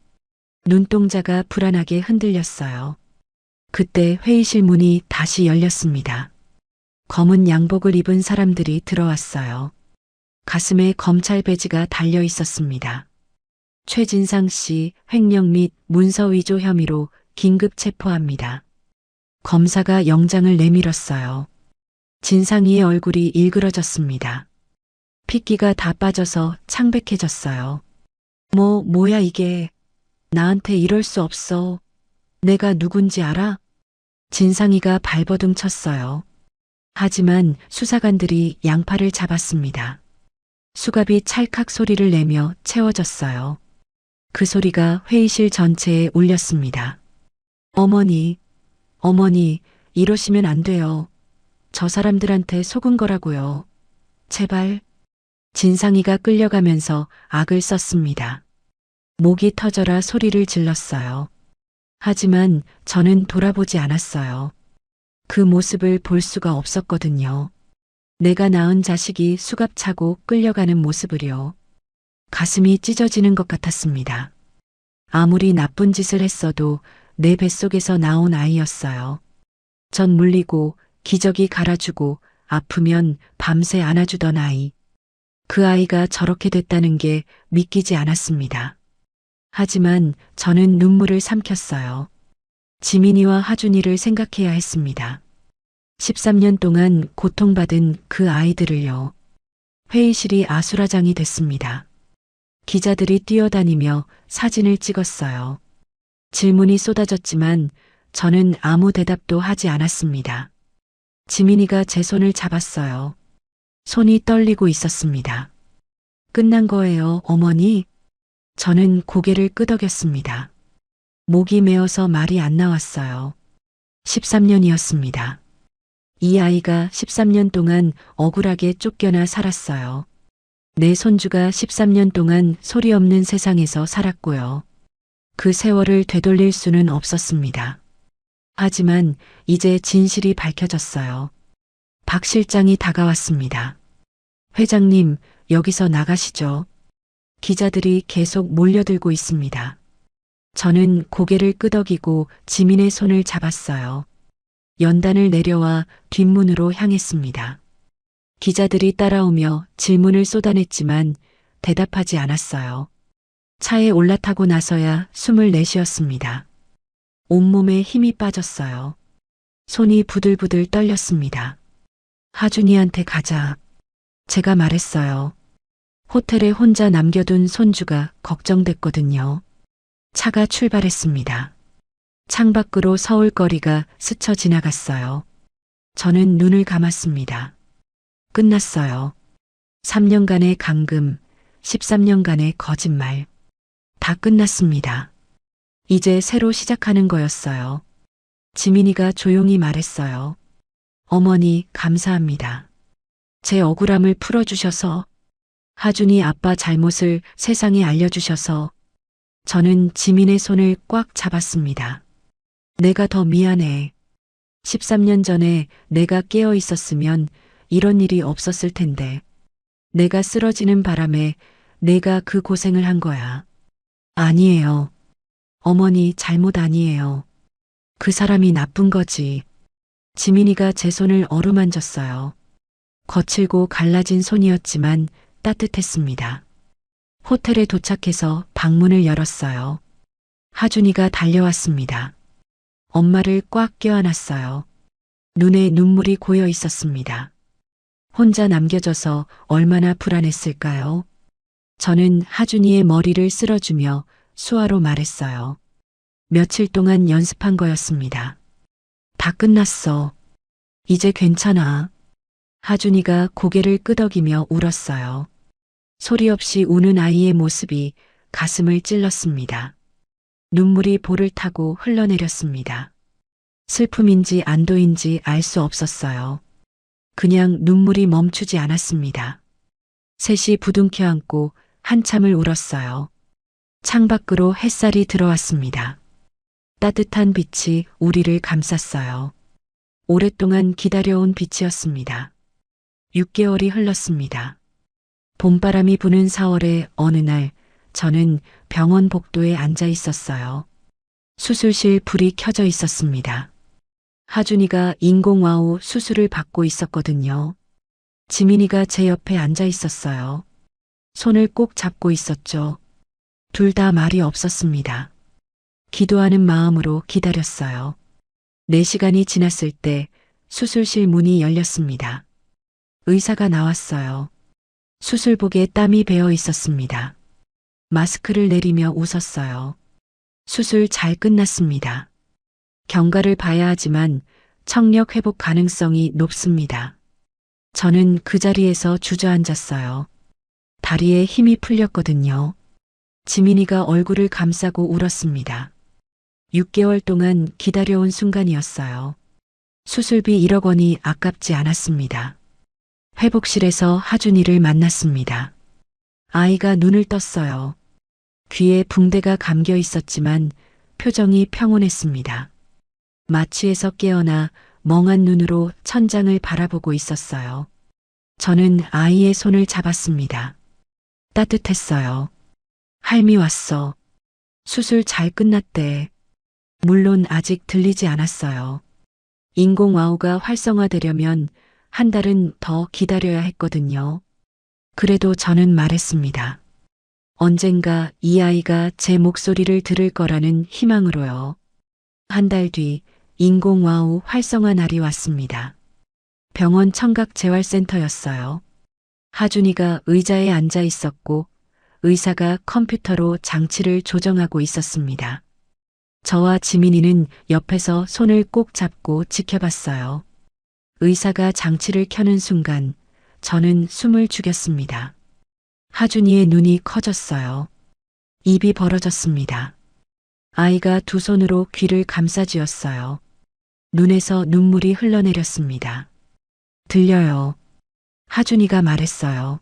눈동자가 불안하게 흔들렸어요. 그때 회의실 문이 다시 열렸습니다. 검은 양복을 입은 사람들이 들어왔어요. 가슴에 검찰 배지가 달려 있었습니다. 최진상 씨 횡령 및 문서 위조 혐의로 긴급 체포합니다. 검사가 영장을 내밀었어요. 진상이의 얼굴이 일그러졌습니다. 핏기가 다 빠져서 창백해졌어요. 뭐야 이게. 나한테 이럴 수 없어. 내가 누군지 알아? 진상이가 발버둥 쳤어요. 하지만 수사관들이 양팔을 잡았습니다. 수갑이 찰칵 소리를 내며 채워졌어요. 그 소리가 회의실 전체에 울렸습니다. 어머니, 이러시면 안 돼요. 저 사람들한테 속은 거라고요. 제발. 진상이가 끌려가면서 악을 썼습니다. 목이 터져라 소리를 질렀어요. 하지만 저는 돌아보지 않았어요. 그 모습을 볼 수가 없었거든요. 내가 낳은 자식이 수갑차고 끌려가는 모습을요. 가슴이 찢어지는 것 같았습니다. 아무리 나쁜 짓을 했어도 내 뱃속에서 나온 아이였어요. 전 물리고 기저귀 갈아주고 아프면 밤새 안아주던 아이. 그 아이가 저렇게 됐다는 게 믿기지 않았습니다. 하지만 저는 눈물을 삼켰어요. 지민이와 하준이를 생각해야 했습니다. 13년 동안 고통받은 그 아이들을요. 회의실이 아수라장이 됐습니다. 기자들이 뛰어다니며 사진을 찍었어요. 질문이 쏟아졌지만 저는 아무 대답도 하지 않았습니다. 지민이가 제 손을 잡았어요. 손이 떨리고 있었습니다. 끝난 거예요, 어머니? 저는 고개를 끄덕였습니다. 목이 메어서 말이 안 나왔어요. 13년이었습니다. 이 아이가 13년 동안 억울하게 쫓겨나 살았어요. 내 손주가 13년 동안 소리 없는 세상에서 살았고요. 그 세월을 되돌릴 수는 없었습니다. 하지만 이제 진실이 밝혀졌어요. 박 실장이 다가왔습니다. 회장님, 여기서 나가시죠. 기자들이 계속 몰려들고 있습니다. 저는 고개를 끄덕이고 지민의 손을 잡았어요. 연단을 내려와 뒷문으로 향했습니다. 기자들이 따라오며 질문을 쏟아냈지만 대답하지 않았어요. 차에 올라타고 나서야 숨을 내쉬었습니다. 온몸에 힘이 빠졌어요. 손이 부들부들 떨렸습니다. 하준이한테 가자. 제가 말했어요. 호텔에 혼자 남겨둔 손주가 걱정됐거든요. 차가 출발했습니다. 창밖으로 서울거리가 스쳐 지나갔어요. 저는 눈을 감았습니다. 끝났어요. 3년간의 감금, 13년간의 거짓말. 다 끝났습니다. 이제 새로 시작하는 거였어요. 지민이가 조용히 말했어요. 어머니, 감사합니다. 제 억울함을 풀어주셔서, 하준이 아빠 잘못을 세상에 알려주셔서, 저는 지민의 손을 꽉 잡았습니다. 내가 더 미안해. 13년 전에 내가 깨어 있었으면 이런 일이 없었을 텐데. 내가 쓰러지는 바람에 내가 그 고생을 한 거야. 아니에요. 어머니 잘못 아니에요. 그 사람이 나쁜 거지. 지민이가 제 손을 어루만졌어요. 거칠고 갈라진 손이었지만 따뜻했습니다. 호텔에 도착해서 방문을 열었어요. 하준이가 달려왔습니다. 엄마를 꽉 껴안았어요. 눈에 눈물이 고여 있었습니다. 혼자 남겨져서 얼마나 불안했을까요? 저는 하준이의 머리를 쓸어주며 수화로 말했어요. 며칠 동안 연습한 거였습니다. 다 끝났어. 이제 괜찮아. 하준이가 고개를 끄덕이며 울었어요. 소리 없이 우는 아이의 모습이 가슴을 찔렀습니다. 눈물이 볼을 타고 흘러내렸습니다. 슬픔인지 안도인지 알 수 없었어요. 그냥 눈물이 멈추지 않았습니다. 셋이 부둥켜 안고 한참을 울었어요. 창밖으로 햇살이 들어왔습니다. 따뜻한 빛이 우리를 감쌌어요. 오랫동안 기다려온 빛이었습니다. 6개월이 흘렀습니다. 봄바람이 부는 4월의 어느 날 저는 병원 복도에 앉아 있었어요. 수술실 불이 켜져 있었습니다. 하준이가 인공와우 수술을 받고 있었거든요. 지민이가 제 옆에 앉아 있었어요. 손을 꼭 잡고 있었죠. 둘 다 말이 없었습니다. 기도하는 마음으로 기다렸어요. 4시간이 지났을 때 수술실 문이 열렸습니다. 의사가 나왔어요. 수술복에 땀이 배어 있었습니다. 마스크를 내리며 웃었어요. 수술 잘 끝났습니다. 경과를 봐야 하지만 청력 회복 가능성이 높습니다. 저는 그 자리에서 주저앉았어요. 다리에 힘이 풀렸거든요. 지민이가 얼굴을 감싸고 울었습니다. 6개월 동안 기다려온 순간이었어요. 수술비 1억 원이 아깝지 않았습니다. 회복실에서 하준이를 만났습니다. 아이가 눈을 떴어요. 귀에 붕대가 감겨 있었지만 표정이 평온했습니다. 마취에서 깨어나 멍한 눈으로 천장을 바라보고 있었어요. 저는 아이의 손을 잡았습니다. 따뜻했어요. 할미 왔어. 수술 잘 끝났대. 물론 아직 들리지 않았어요. 인공와우가 활성화되려면 한 달은 더 기다려야 했거든요. 그래도 저는 말했습니다. 언젠가 이 아이가 제 목소리를 들을 거라는 희망으로요. 한 달 뒤 인공와우 활성화 날이 왔습니다. 병원 청각재활센터였어요. 하준이가 의자에 앉아 있었고 의사가 컴퓨터로 장치를 조정하고 있었습니다. 저와 지민이는 옆에서 손을 꼭 잡고 지켜봤어요. 의사가 장치를 켜는 순간 저는 숨을 죽였습니다. 하준이의 눈이 커졌어요. 입이 벌어졌습니다. 아이가 두 손으로 귀를 감싸쥐었어요. 눈에서 눈물이 흘러내렸습니다. 들려요. 하준이가 말했어요.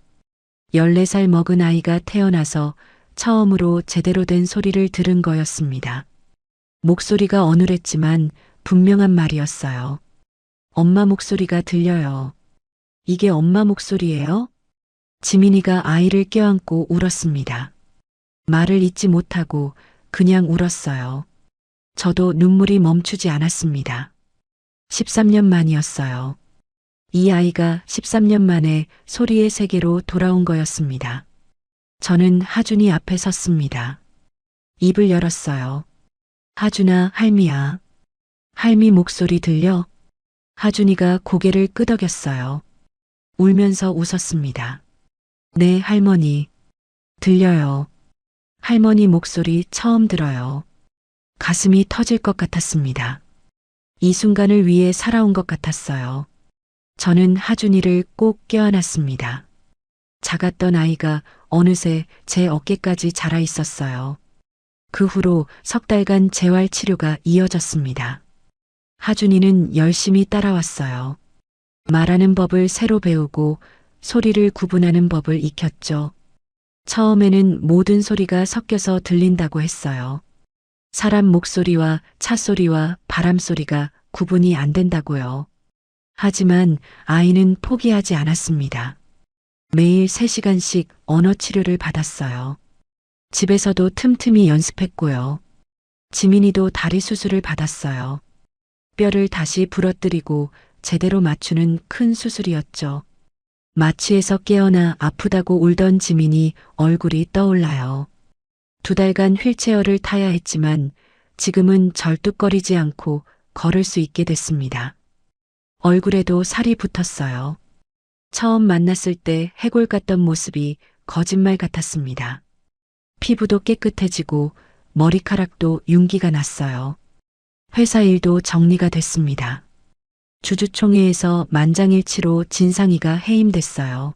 14살 먹은 아이가 태어나서 처음으로 제대로 된 소리를 들은 거였습니다. 목소리가 어눌했지만 분명한 말이었어요. 엄마 목소리가 들려요. 이게 엄마 목소리예요? 지민이가 아이를 껴안고 울었습니다. 말을 잇지 못하고 그냥 울었어요. 저도 눈물이 멈추지 않았습니다. 13년 만이었어요. 이 아이가 13년 만에 소리의 세계로 돌아온 거였습니다. 저는 하준이 앞에 섰습니다. 입을 열었어요. 하준아, 할미야. 할미 목소리 들려? 하준이가 고개를 끄덕였어요. 울면서 웃었습니다. 네, 할머니. 들려요. 할머니 목소리 처음 들어요. 가슴이 터질 것 같았습니다. 이 순간을 위해 살아온 것 같았어요. 저는 하준이를 꼭 껴안았습니다. 작았던 아이가 어느새 제 어깨까지 자라 있었어요. 그 후로 석 달간 재활 치료가 이어졌습니다. 하준이는 열심히 따라왔어요. 말하는 법을 새로 배우고 소리를 구분하는 법을 익혔죠. 처음에는 모든 소리가 섞여서 들린다고 했어요. 사람 목소리와 차 소리와 바람 소리가 구분이 안 된다고요. 하지만 아이는 포기하지 않았습니다. 매일 3시간씩 언어 치료를 받았어요. 집에서도 틈틈이 연습했고요. 지민이도 다리 수술을 받았어요. 뼈를 다시 부러뜨리고 제대로 맞추는 큰 수술이었죠. 마취에서 깨어나 아프다고 울던 지민이 얼굴이 떠올라요. 2달간 휠체어를 타야 했지만 지금은 절뚝거리지 않고 걸을 수 있게 됐습니다. 얼굴에도 살이 붙었어요. 처음 만났을 때 해골 같던 모습이 거짓말 같았습니다. 피부도 깨끗해지고 머리카락도 윤기가 났어요. 회사 일도 정리가 됐습니다. 주주총회에서 만장일치로 진상이가 해임됐어요.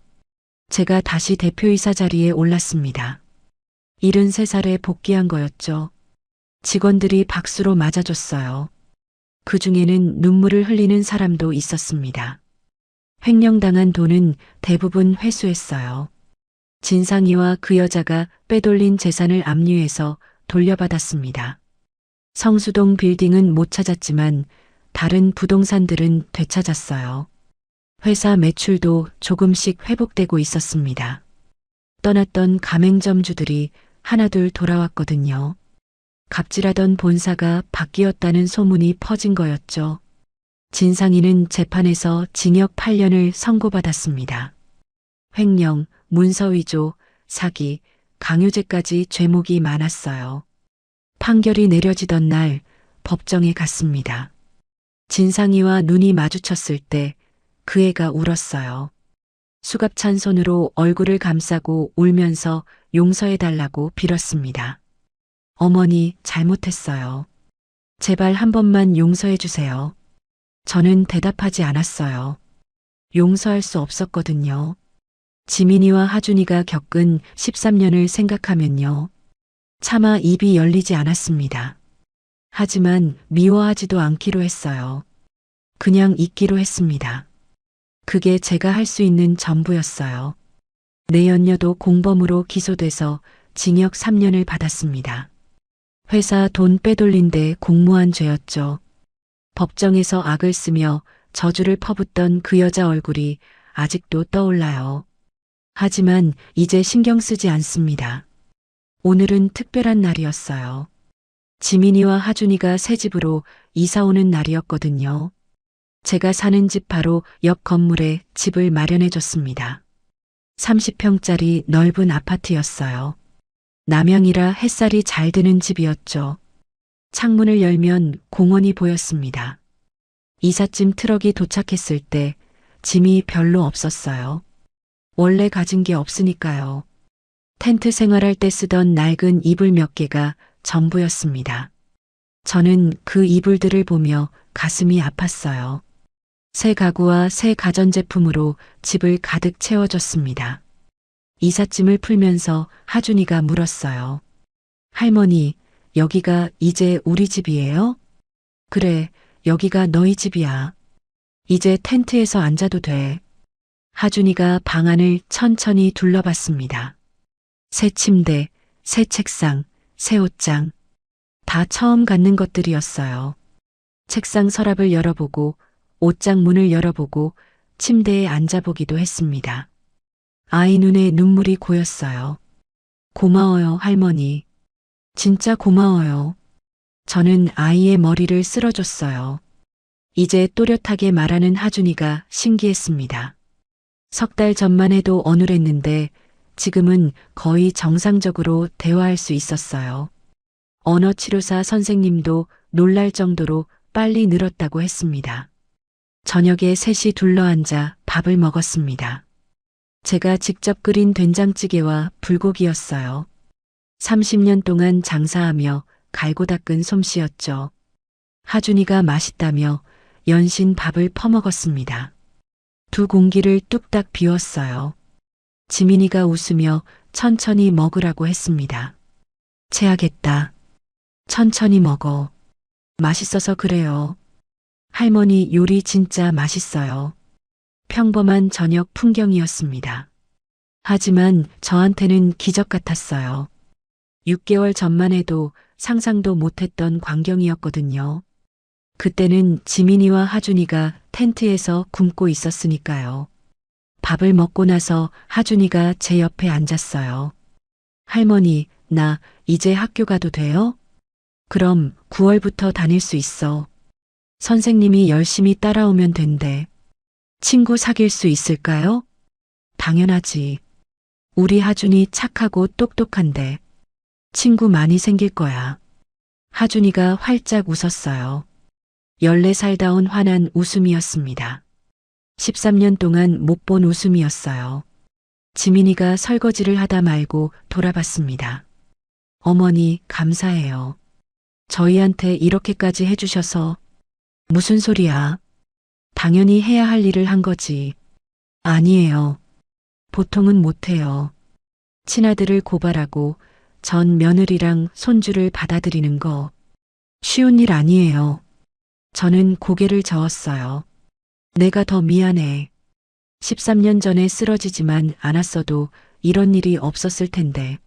제가 다시 대표이사 자리에 올랐습니다. 73살에 복귀한 거였죠. 직원들이 박수로 맞아줬어요. 그 중에는 눈물을 흘리는 사람도 있었습니다. 횡령당한 돈은 대부분 회수했어요. 진상이와 그 여자가 빼돌린 재산을 압류해서 돌려받았습니다. 성수동 빌딩은 못 찾았지만 다른 부동산들은 되찾았어요. 회사 매출도 조금씩 회복되고 있었습니다. 떠났던 가맹점주들이 하나둘 돌아왔거든요. 갑질하던 본사가 바뀌었다는 소문이 퍼진 거였죠. 진상이는 재판에서 징역 8년을 선고받았습니다. 횡령, 문서위조, 사기, 강요죄까지 죄목이 많았어요. 판결이 내려지던 날 법정에 갔습니다. 진상이와 눈이 마주쳤을 때 그 애가 울었어요. 수갑찬 손으로 얼굴을 감싸고 울면서 용서해달라고 빌었습니다. 어머니, 잘못했어요. 제발 한 번만 용서해 주세요. 저는 대답하지 않았어요. 용서할 수 없었거든요. 지민이와 하준이가 겪은 13년을 생각하면요. 차마 입이 열리지 않았습니다. 하지만 미워하지도 않기로 했어요. 그냥 잊기로 했습니다. 그게 제가 할 수 있는 전부였어요. 내연녀도 공범으로 기소돼서 징역 3년을 받았습니다. 회사 돈 빼돌린 데 공모한 죄였죠. 법정에서 악을 쓰며 저주를 퍼붓던 그 여자 얼굴이 아직도 떠올라요. 하지만 이제 신경 쓰지 않습니다. 오늘은 특별한 날이었어요. 지민이와 하준이가 새 집으로 이사 오는 날이었거든요. 제가 사는 집 바로 옆 건물에 집을 마련해 줬습니다. 30평짜리 넓은 아파트였어요. 남향이라 햇살이 잘 드는 집이었죠. 창문을 열면 공원이 보였습니다. 이삿짐 트럭이 도착했을 때 짐이 별로 없었어요. 원래 가진 게 없으니까요. 텐트 생활할 때 쓰던 낡은 이불 몇 개가 전부였습니다. 저는 그 이불들을 보며 가슴이 아팠어요. 새 가구와 새 가전제품으로 집을 가득 채워줬습니다. 이삿짐을 풀면서 하준이가 물었어요. 할머니, 여기가 이제 우리 집이에요? 그래, 여기가 너희 집이야. 이제 텐트에서 앉아도 돼. 하준이가 방 안을 천천히 둘러봤습니다. 새 침대, 새 책상, 새 옷장. 다 처음 갖는 것들이었어요. 책상 서랍을 열어보고 옷장 문을 열어보고 침대에 앉아보기도 했습니다. 아이 눈에 눈물이 고였어요. 고마워요, 할머니. 진짜 고마워요. 저는 아이의 머리를 쓸어줬어요. 이제 또렷하게 말하는 하준이가 신기했습니다. 3달 전만 해도 어눌했는데 지금은 거의 정상적으로 대화할 수 있었어요. 언어치료사 선생님도 놀랄 정도로 빨리 늘었다고 했습니다. 저녁에 셋이 둘러앉아 밥을 먹었습니다. 제가 직접 끓인 된장찌개와 불고기였어요. 30년 동안 장사하며 갈고 닦은 솜씨였죠. 하준이가 맛있다며 연신 밥을 퍼먹었습니다. 2 공기를 뚝딱 비웠어요. 지민이가 웃으며 천천히 먹으라고 했습니다. 체하겠다. 천천히 먹어. 맛있어서 그래요. 할머니 요리 진짜 맛있어요. 평범한 저녁 풍경이었습니다. 하지만 저한테는 기적 같았어요. 6개월 전만 해도 상상도 못했던 광경이었거든요. 그때는 지민이와 하준이가 텐트에서 굶고 있었으니까요. 밥을 먹고 나서 하준이가 제 옆에 앉았어요. 할머니, 나 이제 학교 가도 돼요? 그럼 9월부터 다닐 수 있어. 선생님이 열심히 따라오면 된대. 친구 사귈 수 있을까요? 당연하지. 우리 하준이 착하고 똑똑한데. 친구 많이 생길 거야. 하준이가 활짝 웃었어요. 14살다운 환한 웃음이었습니다. 13년 동안 못 본 웃음이었어요. 지민이가 설거지를 하다 말고 돌아봤습니다. 어머니, 감사해요. 저희한테 이렇게까지 해주셔서. 무슨 소리야? 당연히 해야 할 일을 한 거지. 아니에요. 보통은 못해요. 친아들을 고발하고 전 며느리랑 손주를 받아들이는 거 쉬운 일 아니에요. 저는 고개를 저었어요. 내가 더 미안해. 13년 전에 쓰러지지만 않았어도 이런 일이 없었을 텐데.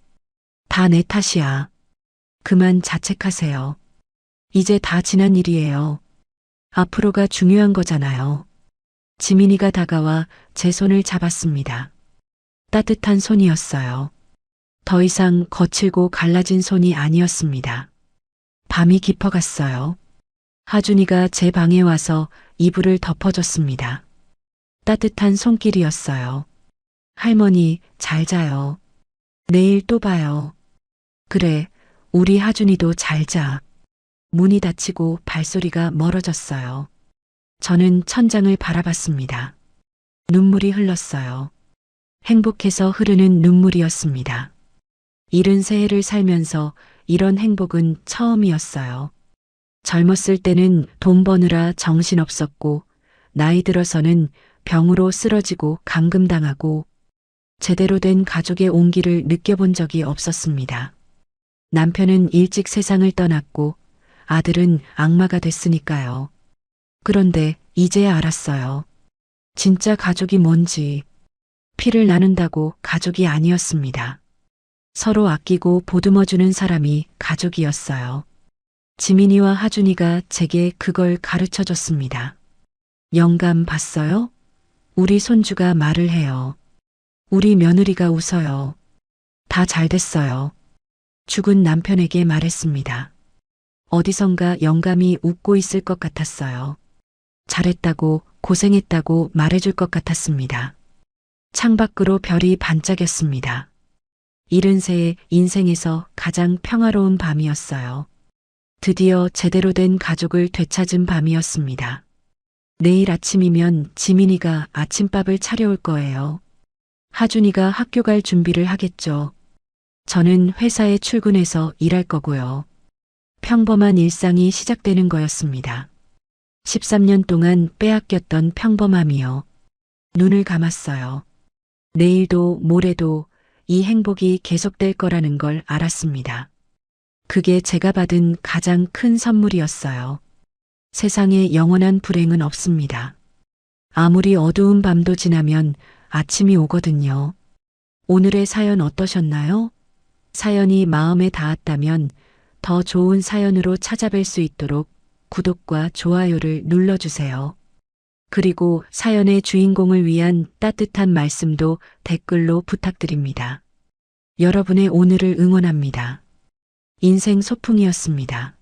다 내 탓이야. 그만 자책하세요. 이제 다 지난 일이에요. 앞으로가 중요한 거잖아요. 지민이가 다가와 제 손을 잡았습니다. 따뜻한 손이었어요. 더 이상 거칠고 갈라진 손이 아니었습니다. 밤이 깊어갔어요. 하준이가 제 방에 와서 이불을 덮어줬습니다. 따뜻한 손길이었어요. 할머니, 잘 자요. 내일 또 봐요. 그래, 우리 하준이도 잘 자. 문이 닫히고 발소리가 멀어졌어요. 저는 천장을 바라봤습니다. 눈물이 흘렀어요. 행복해서 흐르는 눈물이었습니다. 73해를 살면서 이런 행복은 처음이었어요. 젊었을 때는 돈 버느라 정신없었고, 나이 들어서는 병으로 쓰러지고 감금당하고, 제대로 된 가족의 온기를 느껴본 적이 없었습니다. 남편은 일찍 세상을 떠났고, 아들은 악마가 됐으니까요. 그런데 이제야 알았어요. 진짜 가족이 뭔지. 피를 나눈다고 가족이 아니었습니다. 서로 아끼고 보듬어주는 사람이 가족이었어요. 지민이와 하준이가 제게 그걸 가르쳐 줬습니다. 영감 봤어요? 우리 손주가 말을 해요. 우리 며느리가 웃어요. 다 잘 됐어요. 죽은 남편에게 말했습니다. 어디선가 영감이 웃고 있을 것 같았어요. 잘했다고, 고생했다고 말해줄 것 같았습니다. 창밖으로 별이 반짝였습니다. 73의 인생에서 가장 평화로운 밤이었어요. 드디어 제대로 된 가족을 되찾은 밤이었습니다. 내일 아침이면 지민이가 아침밥을 차려올 거예요. 하준이가 학교 갈 준비를 하겠죠. 저는 회사에 출근해서 일할 거고요. 평범한 일상이 시작되는 거였습니다. 13년 동안 빼앗겼던 평범함이요. 눈을 감았어요. 내일도 모레도 이 행복이 계속될 거라는 걸 알았습니다. 그게 제가 받은 가장 큰 선물이었어요. 세상에 영원한 불행은 없습니다. 아무리 어두운 밤도 지나면 아침이 오거든요. 오늘의 사연 어떠셨나요? 사연이 마음에 닿았다면 더 좋은 사연으로 찾아뵐 수 있도록 구독과 좋아요를 눌러주세요. 그리고 사연의 주인공을 위한 따뜻한 말씀도 댓글로 부탁드립니다. 여러분의 오늘을 응원합니다. 인생 소풍이었습니다.